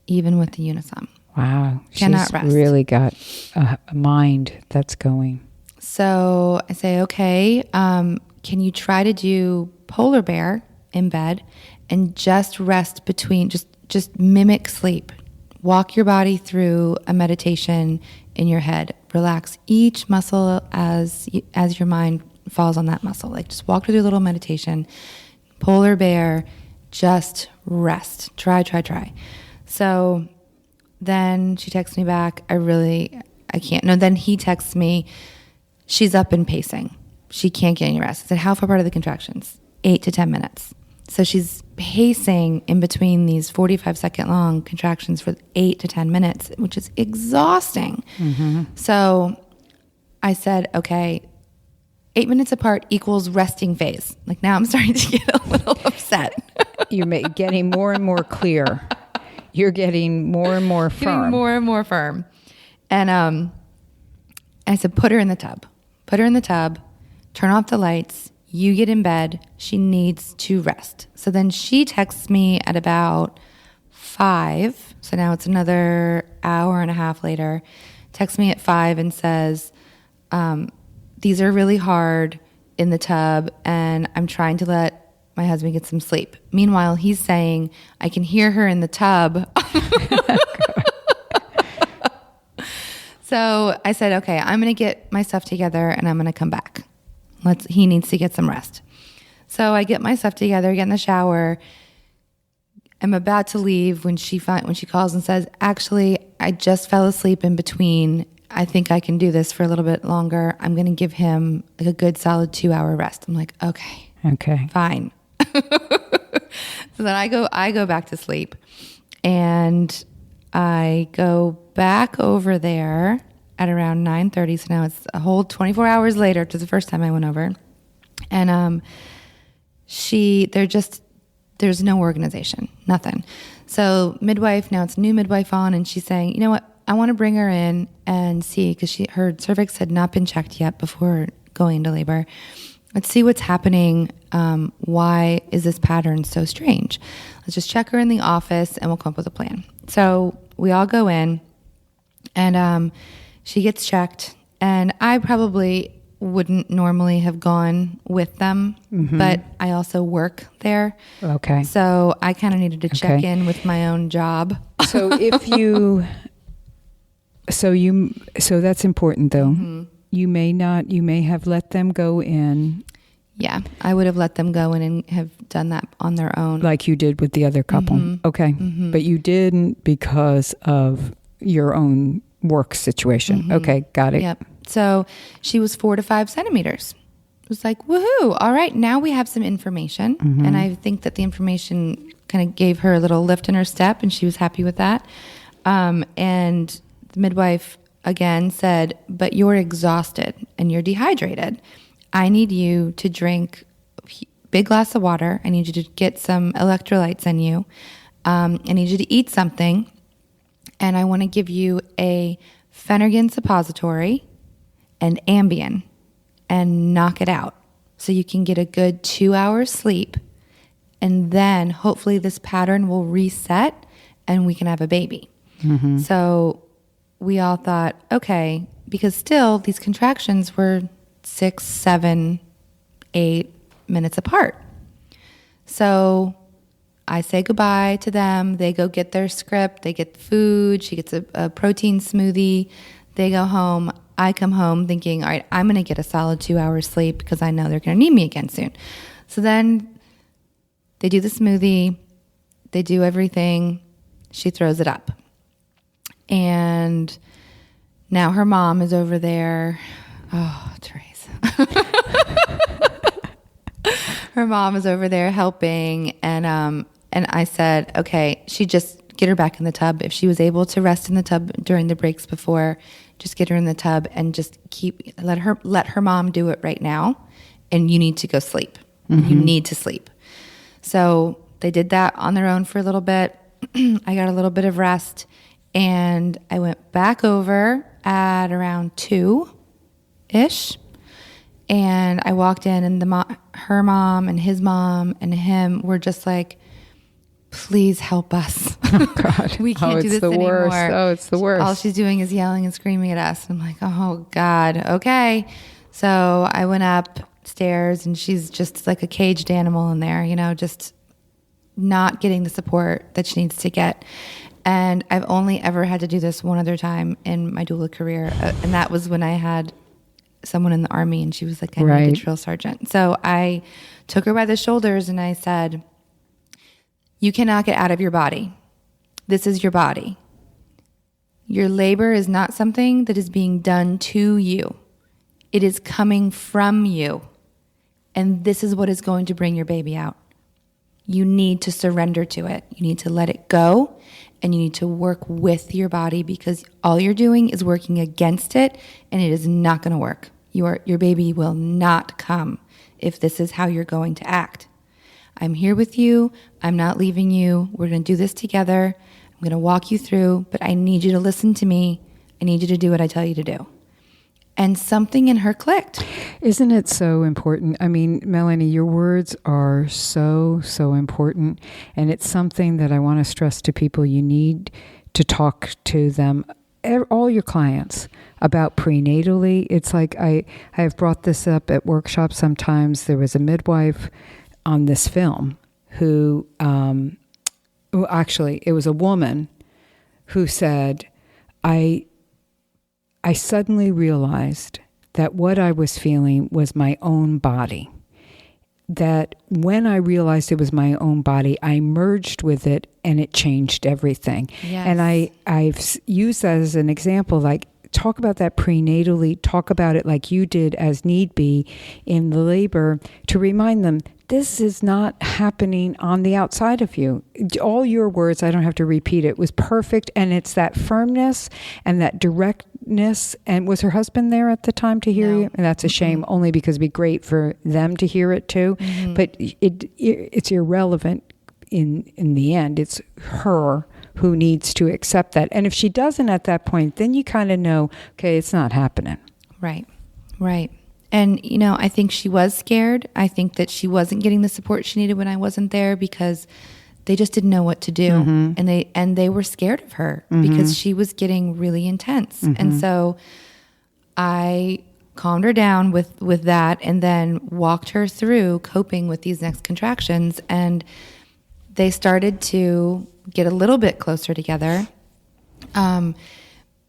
Unisom. Wow. Cannot She's rest. really got a mind that's going. So I say, okay, can you try to do polar bear in bed and just rest between, just mimic sleep. Walk your body through a meditation in your head. Relax each muscle as your mind falls on that muscle. Like just walk through a little meditation. Polar bear, just rest. Try. So then she texts me back. I can't. No, then he texts me. She's up and pacing. She can't get any rest. I said, how far apart are the contractions? 8 to 10 minutes. So she's pacing in between these 45-second long contractions for 8 to 10 minutes, which is exhausting. So I said, okay, 8 minutes apart equals resting phase. Like now I'm starting to get a little upset. You're getting more and more clear. You're getting more and more firm. Getting more and more firm. And I said, put her in the tub. Put her in the tub. Turn off the lights. You get in bed. She needs to rest. So then she texts me at about 5. So now it's another hour and a half later. Texts me at 5 and says, these are really hard in the tub and I'm trying to let my husband get some sleep. Meanwhile, he's saying, I can hear her in the tub. So I said, okay, I'm going to get my stuff together and I'm going to come back. He needs to get some rest. So I get my stuff together, get in the shower. I'm about to leave when she calls and says, actually, I just fell asleep in between. I think I can do this for a little bit longer. I'm going to give him like a good solid 2-hour rest. I'm like, okay, fine. So then I go back to sleep and I go back over there at around 9:30. So now it's a whole 24 hours later to the first time I went over. And there's no organization, nothing. So midwife, now it's new midwife on, and she's saying, you know what, I want to bring her in and see, because her cervix had not been checked yet before going into labor. Let's see what's happening. Why is this pattern so strange? Let's just check her in the office and we'll come up with a plan. So we all go in and she gets checked, and I probably wouldn't normally have gone with them, but I also work there. Okay. So I kind of needed to check in with my own job. So so that's important though. You may have let them go in. Yeah, I would have let them go in and have done that on their own. Like you did with the other couple. Okay. But you didn't because of your own work situation. Okay, got it. Yep. So she was 4 to 5 centimeters. It was like, woohoo. All right, now we have some information. And I think that the information kind of gave her a little lift in her step, and she was happy with that. And the midwife again said, but you're exhausted and you're dehydrated. I need you to drink a big glass of water. I need you to get some electrolytes in you. I need you to eat something. And I want to give you a Phenergan suppository and Ambien and knock it out so you can get a good 2 hours sleep. And then hopefully this pattern will reset and we can have a baby. So we all thought, okay, because still these contractions were 6, 7, 8 minutes apart. So I say goodbye to them. They go get their script. They get the food. She gets a protein smoothie. They go home. I come home thinking, all right, I'm going to get a solid 2 hours sleep because I know they're going to need me again soon. So then they do the smoothie. They do everything. She throws it up. And now her mom is over there. Oh, Therese. Her mom is over there helping. And I said, okay, she just get her back in the tub. If she was able to rest in the tub during the breaks before, just get her in the tub and just let her mom do it right now. And you need to go sleep. Mm-hmm. You need to sleep. So they did that on their own for a little bit. I got a little bit of rest, and I went back over at around 2-ish. And I walked in, and her mom and his mom and him were just like, please help us. Oh, God. We can't do this anymore. Oh, it's the worst. All she's doing is yelling and screaming at us. I'm like, oh, God, okay. So I went upstairs, and she's just like a caged animal in there, just not getting the support that she needs to get. And I've only ever had to do this one other time in my doula career, and that was when I had someone in the Army, and she was like, I need a drill sergeant. So I took her by the shoulders, and I said, you cannot get out of your body. This is your body. Your labor is not something that is being done to you. It is coming from you. And this is what is going to bring your baby out. You need to surrender to it. You need to let it go, and you need to work with your body, because all you're doing is working against it, and it is not going to work. Your baby will not come if this is how you're going to act. I'm here with you. I'm not leaving you. We're going to do this together. I'm going to walk you through, but I need you to listen to me. I need you to do what I tell you to do. And something in her clicked. Isn't it so important? I mean, Melanie, your words are so, so important. And it's something that I want to stress to people. You need to talk to them, all your clients, about prenatally. It's like I have brought this up at workshops sometimes. There was a midwife on this film who, actually, it was a woman who said, I suddenly realized that what I was feeling was my own body. That when I realized it was my own body, I merged with it, and it changed everything. Yes. And I've used that as an example, like, talk about that prenatally, talk about it like you did as need be in the labor, to remind them, this is not happening on the outside of you. All your words, I don't have to repeat it, was perfect. And it's that firmness and that directness. And was her husband there at the time to hear you? And that's a shame, only because it'd be great for them to hear it too. Mm-hmm. But it's irrelevant in the end. It's her who needs to accept that. And if she doesn't at that point, then you kind of know, okay, it's not happening. Right. And, I think she was scared. I think that she wasn't getting the support she needed when I wasn't there, because they just didn't know what to do. Mm-hmm. And they were scared of her, mm-hmm. because she was getting really intense. Mm-hmm. And so I calmed her down with that, and then walked her through coping with these next contractions. And they started to get a little bit closer together,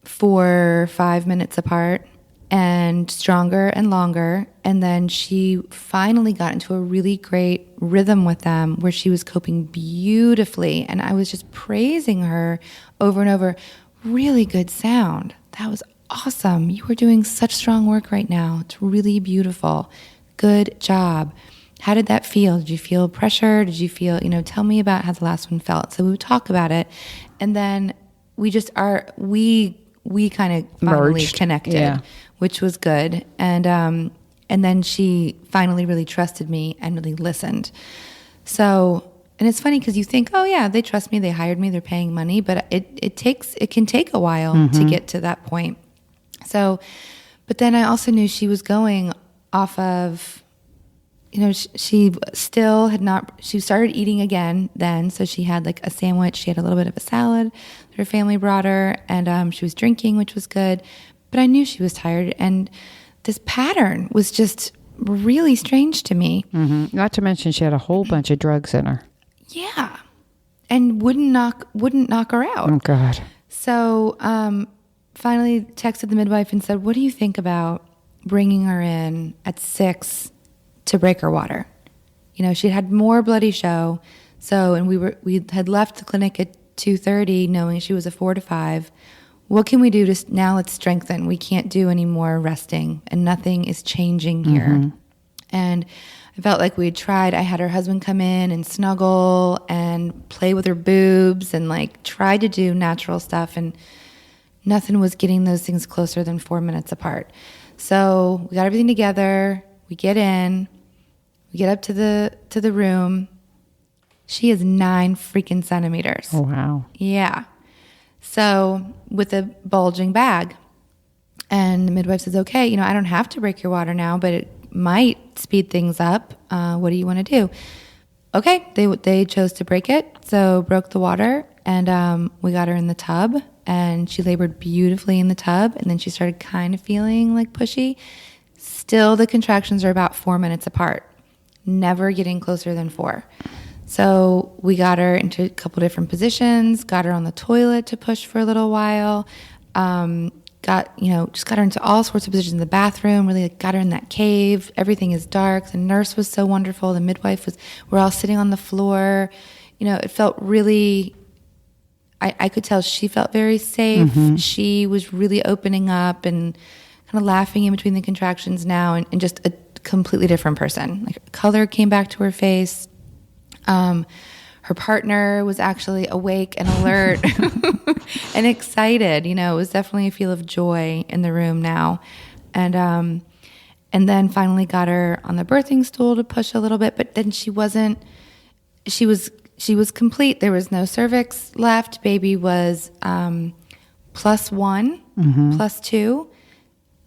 for 5 minutes apart, and stronger and longer. And then she finally got into a really great rhythm with them, where she was coping beautifully. And I was just praising her over and over. Really good sound. That was awesome. You were doing such strong work right now. It's really beautiful. Good job. How did that feel? Did you feel pressure? Did you feel, tell me about how the last one felt. So we would talk about it. And then we just we kind of finally connected, which was good. And then she finally really trusted me and really listened. So, and it's funny because you think, oh yeah, they trust me, they hired me, they're paying money, but it can take a while mm-hmm. to get to that point. So, but then I also knew she was going off of, she still had not, she started eating again then. So she had like a sandwich, she had a little bit of a salad that her family brought her, and she was drinking, which was good. But I knew she was tired, and this pattern was just really strange to me. Mm-hmm. Not to mention she had a whole bunch of drugs in her. Yeah. And wouldn't knock her out. Oh, God. So finally texted the midwife and said, what do you think about bringing her in at 6 to break her water? She had more bloody show. So, and we had left the clinic at 2:30 knowing she was a 4 to 5. What can we do now? Let's strengthen. We can't do any more resting, and nothing is changing here. Mm-hmm. And I felt like we had tried. I had her husband come in and snuggle and play with her boobs and like try to do natural stuff, and nothing was getting those things closer than 4 minutes apart. So we got everything together. We get in. We get up to the room. She is 9 freaking centimeters. Oh, wow. Yeah. So with a bulging bag. And the midwife says, okay, I don't have to break your water now, but it might speed things up. What do you want to do? Okay, they chose to break it, so broke the water, and we got her in the tub, and she labored beautifully in the tub, and then she started kind of feeling like pushy. Still, the contractions are about 4 minutes apart, never getting closer than 4. So we got her into a couple different positions, got her on the toilet to push for a little while, just got her into all sorts of positions in the bathroom, really got her in that cave. Everything is dark. The nurse was so wonderful. The midwife we're all sitting on the floor. It felt really, I could tell she felt very safe. Mm-hmm. She was really opening up and kind of laughing in between the contractions now, and just a completely different person. Like, color came back to her face. Her partner was actually awake and alert and excited. It was definitely a feel of joy in the room now. And then finally got her on the birthing stool to push a little bit, but then she was complete. There was no cervix left. Baby was +1, mm-hmm. +2,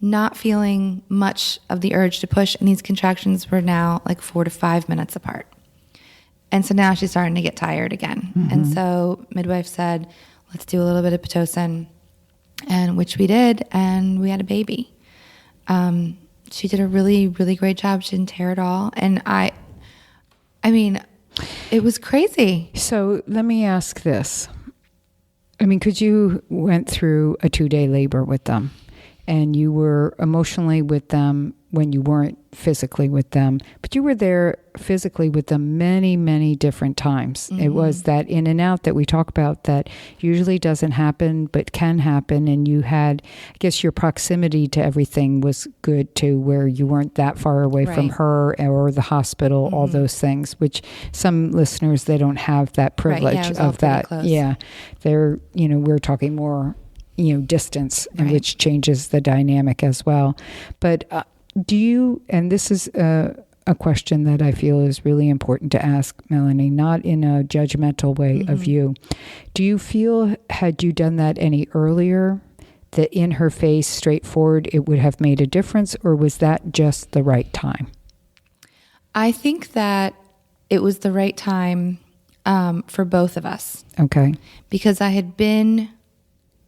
not feeling much of the urge to push. And these contractions were now like 4 to 5 minutes apart. And so now she's starting to get tired again. Mm-hmm. And so midwife said, let's do a little bit of Pitocin, and which we did, and we had a baby. She did a really, really great job. She didn't tear at all. And I mean, it was crazy. So let me ask this. Because you went through a 2-day labor with them, and you were emotionally with them when you weren't physically with them, but you were there physically with them many, many different times. Mm-hmm. It was that in and out that we talk about that usually doesn't happen, but can happen. And you had, I guess, your proximity to everything was good too, where you weren't that far away right. from her or the hospital, mm-hmm. all those things, which some listeners, they don't have that privilege right. of that. Close. Yeah. They're, we're talking more, distance, right. which changes the dynamic as well. But, do you, and this is a question that I feel is really important to ask, Melanie, not in a judgmental way mm-hmm. of you. Do you feel, had you done that any earlier, that in her face, straightforward, it would have made a difference, or was that just the right time? I think that it was the right time for both of us. Okay. Because I had been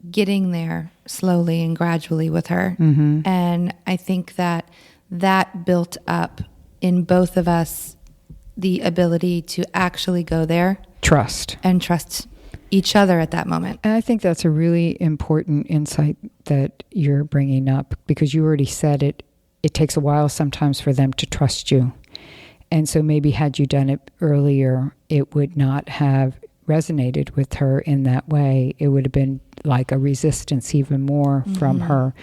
getting there slowly and gradually with her. Mm-hmm. And I think that built up in both of us the ability to actually go there. Trust each other at that moment. And I think that's a really important insight that you're bringing up, because you already said it. It takes a while sometimes for them to trust you. And so maybe had you done it earlier, it would not have resonated with her in that way. It would have been like a resistance even more mm-hmm. from her.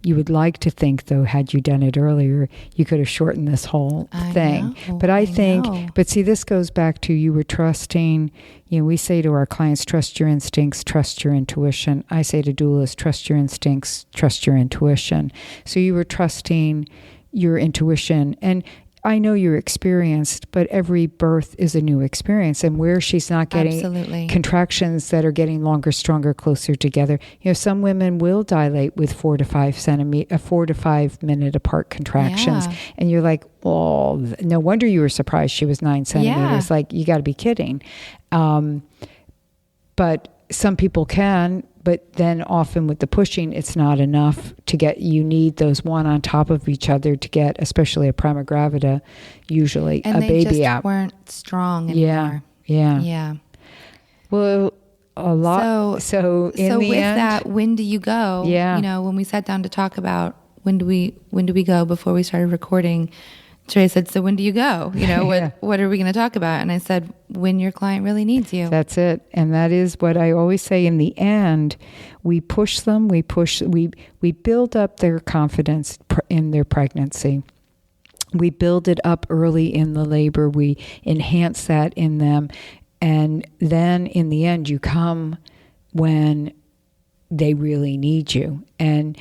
You would like to think, though, had you done it earlier, you could have shortened this whole thing. But I think, but see, this goes back to you were trusting, we say to our clients, trust your instincts, trust your intuition. I say to doulas, trust your instincts, trust your intuition. So you were trusting your intuition. And I know you're experienced, but every birth is a new experience. And where she's not getting Absolutely. Contractions that are getting longer, stronger, closer together. Some women will dilate with 4 to 5 minute apart contractions. Yeah. And you're like, well, no wonder you were surprised she was 9 centimeters. Yeah. Like, you got to be kidding. But some people can, but then often with the pushing, it's not enough to get, you need those one on top of each other to get, especially a prima gravida, usually and a baby out. And they just weren't strong anymore. Yeah. Well, a lot. So with end, that, when do you go? Yeah. When we sat down to talk about when do we go before we started recording, Trey said, so when do you go? What are we going to talk about? And I said, when your client really needs you. That's it. And that is what I always say in the end. We push them, we build up their confidence in their pregnancy. we build it up early in the labor. We enhance that in them. And then in the end, you come when they really need you. And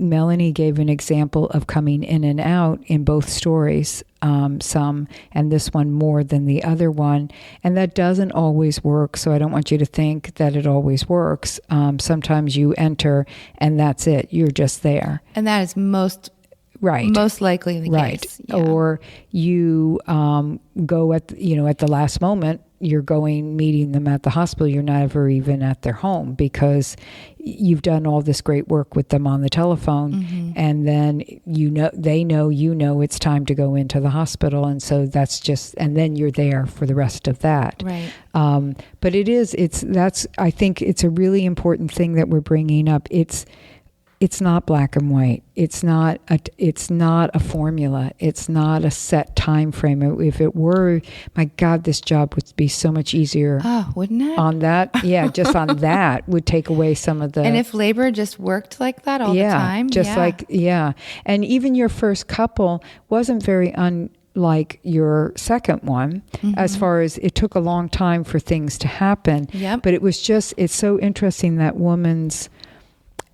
Melanie gave an example of coming in and out in both stories, some, and this one more than the other one. And that doesn't always work, so I don't want you to think that it always works. Sometimes you enter and that's it. You're just there. And that is most likely the case. Yeah. Or you go at the last moment. You're meeting them at the hospital. You're never even at their home because you've done all this great work with them on the telephone, and then they know it's time to go into the hospital, and so and then you're there for the rest of that. Right. But I think it's a really important thing that we're bringing up. It's not black and white. It's not a formula. It's not a set time frame. If it were, my God, this job would be so much easier. Oh, wouldn't it? On that, yeah, just on that would take away some of the. And if labor just worked like that all the time, and even your first couple wasn't very unlike your second one, as far as it took a long time for things to happen. Yep. But it's so interesting that woman's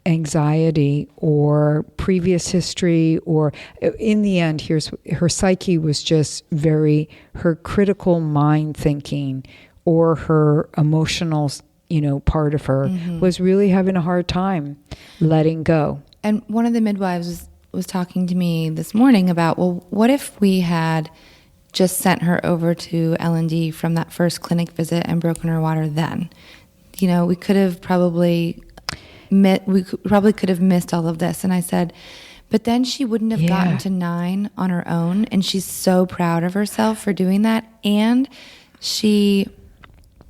anxiety or previous history, or in the end, her psyche was just her critical mind thinking or her emotional, part of her was really having a hard time letting go. And one of the midwives was talking to me this morning about, well, what if we had just sent her over to L&D from that first clinic visit and broken her water then? We could have probably could have missed all of this. And I said, but then she wouldn't have gotten to 9 on her own. And she's so proud of herself for doing that. And she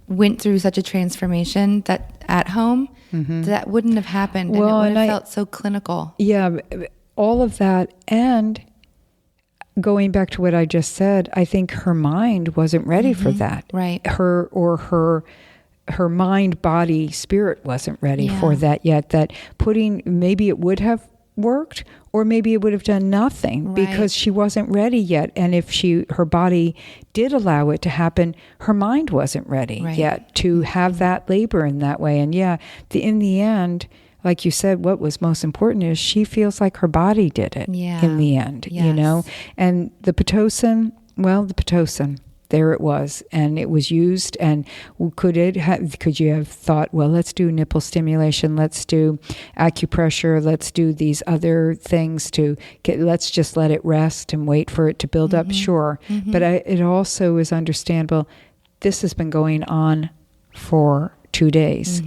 went through such a transformation that at home, that wouldn't have happened. And it would have felt so clinical. Yeah, all of that. And going back to what I just said, I think her mind wasn't ready for that. Right. Her mind, body, spirit wasn't ready for that yet. Maybe it would have worked, or maybe it would have done nothing because she wasn't ready yet. And if her body did allow it to happen, her mind wasn't ready yet to have that labor in that way. And in the end, like you said, what was most important is she feels like her body did it in the end, And the Pitocin, there it was, and it was used. And could you have thought, well, let's do nipple stimulation, let's do acupressure, let's do these other things let's just let it rest and wait for it to build up? Sure. But it also is understandable. This has been going on for 2 days.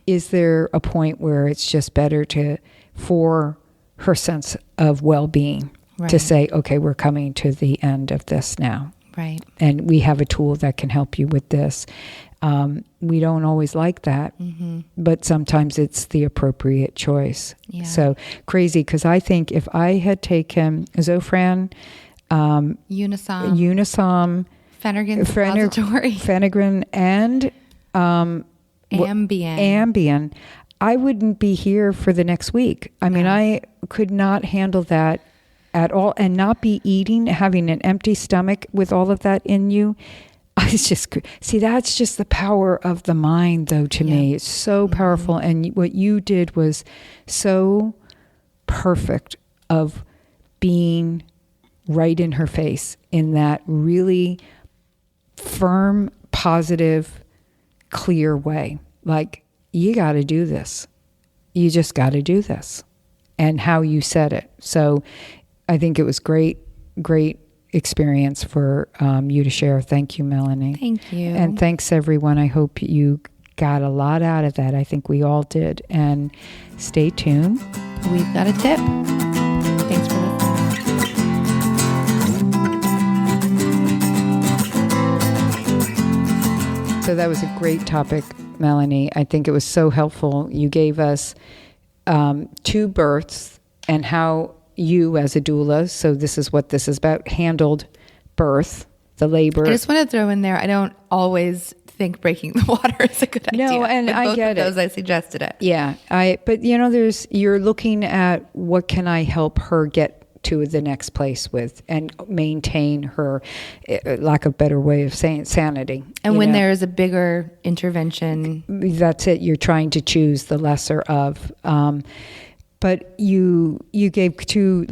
Is there a point where it's just better for her sense of well-being to say, okay, we're coming to the end of this now? Right. And we have a tool that can help you with this. We don't always like that, but sometimes it's the appropriate choice. Yeah. So crazy, because I think if I had taken Zofran, Unisom, Phenergan, and Ambien, I wouldn't be here for the next week. I mean, I could not handle that at all, and not be eating, having an empty stomach with all of that in you. That's just the power of the mind, though, to me. It's so powerful. And what you did was so perfect of being right in her face in that really firm, positive, clear way. Like, you got to do this. You just got to do this. And how you said it. So I think it was great experience for you to share. Thank you, Melanie. Thank you. And thanks, everyone. I hope you got a lot out of that. I think we all did. And stay tuned. We've got a tip. Thanks for listening. So that was a great topic, Melanie. I think it was so helpful. You gave us 2 births and how you as a doula, so this is what this is about, handled birth, the labor. I just want to throw in there, I don't always think breaking the water is a good idea. No, and I get it. Both of those I suggested it. Yeah, but you're looking at what can I help her get to the next place with and maintain her, lack of better way of saying it, sanity. And when there is a bigger intervention, that's it. You're trying to choose the lesser of. But you gave two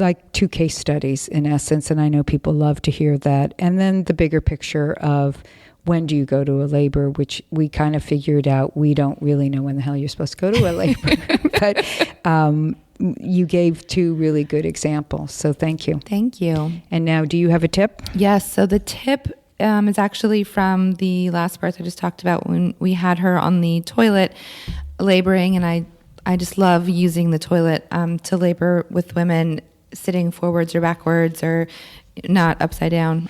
case studies in essence, and I know people love to hear that. And then the bigger picture of when do you go to a labor, which we kind of figured out. We don't really know when the hell you're supposed to go to a labor, but you gave two really good examples. So thank you. Thank you. And now, do you have a tip? Yes. So the tip is actually from the last birth I just talked about, when we had her on the toilet laboring, and I just love using the toilet to labor with women sitting forwards or backwards, or not upside down.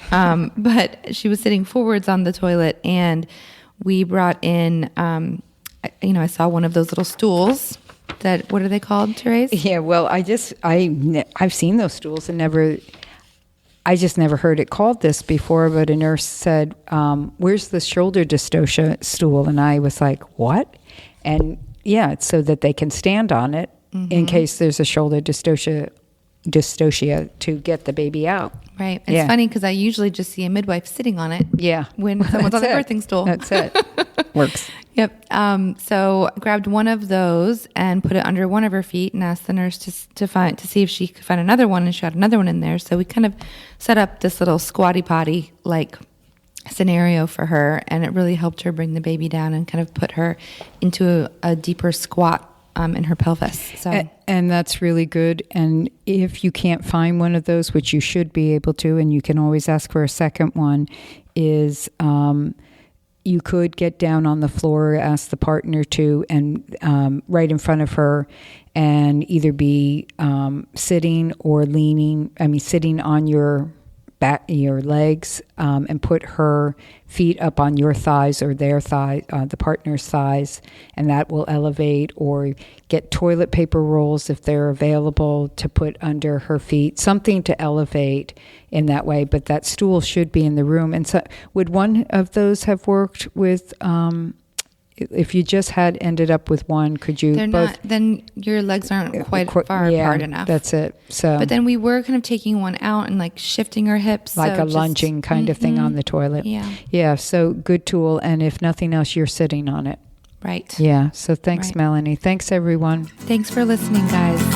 But she was sitting forwards on the toilet, and we brought in, I saw one of those little stools that, what are they called, Therese? Yeah, well, I've seen those stools and I just never heard it called this before, but a nurse said, where's the shoulder dystocia stool? And I was like, what? And yeah, it's so that they can stand on it in case there's a shoulder dystocia to get the baby out. Right. It's funny because I usually just see a midwife sitting on it. Yeah. When someone's on the birthing stool. That's it. Works. Yep. So I grabbed one of those and put it under one of her feet and asked the nurse to see if she could find another one, and she had another one in there. So we kind of set up this little squatty potty like scenario for her, and it really helped her bring the baby down and kind of put her into a deeper squat in her pelvis. So. And that's really good. And if you can't find one of those, which you should be able to, and you can always ask for a second one, is you could get down on the floor, ask the partner to, and right in front of her, and either be sitting or leaning, sitting on your back, your legs, and put her feet up on your thighs or their thigh, the partner's thighs, and that will elevate. Or get toilet paper rolls if they're available to put under her feet, something to elevate in that way. But that stool should be in the room. And so, would one of those have worked with? If you just had ended up with one, could you? They're both? not. Then your legs aren't quite far apart enough. That's it. So, but then we were kind of taking one out and like shifting her hips, like a lunging kind of thing on the toilet. Yeah. Yeah. So good tool, and if nothing else, you're sitting on it. Right. Yeah. So thanks, Melanie. Thanks, everyone. Thanks for listening, guys.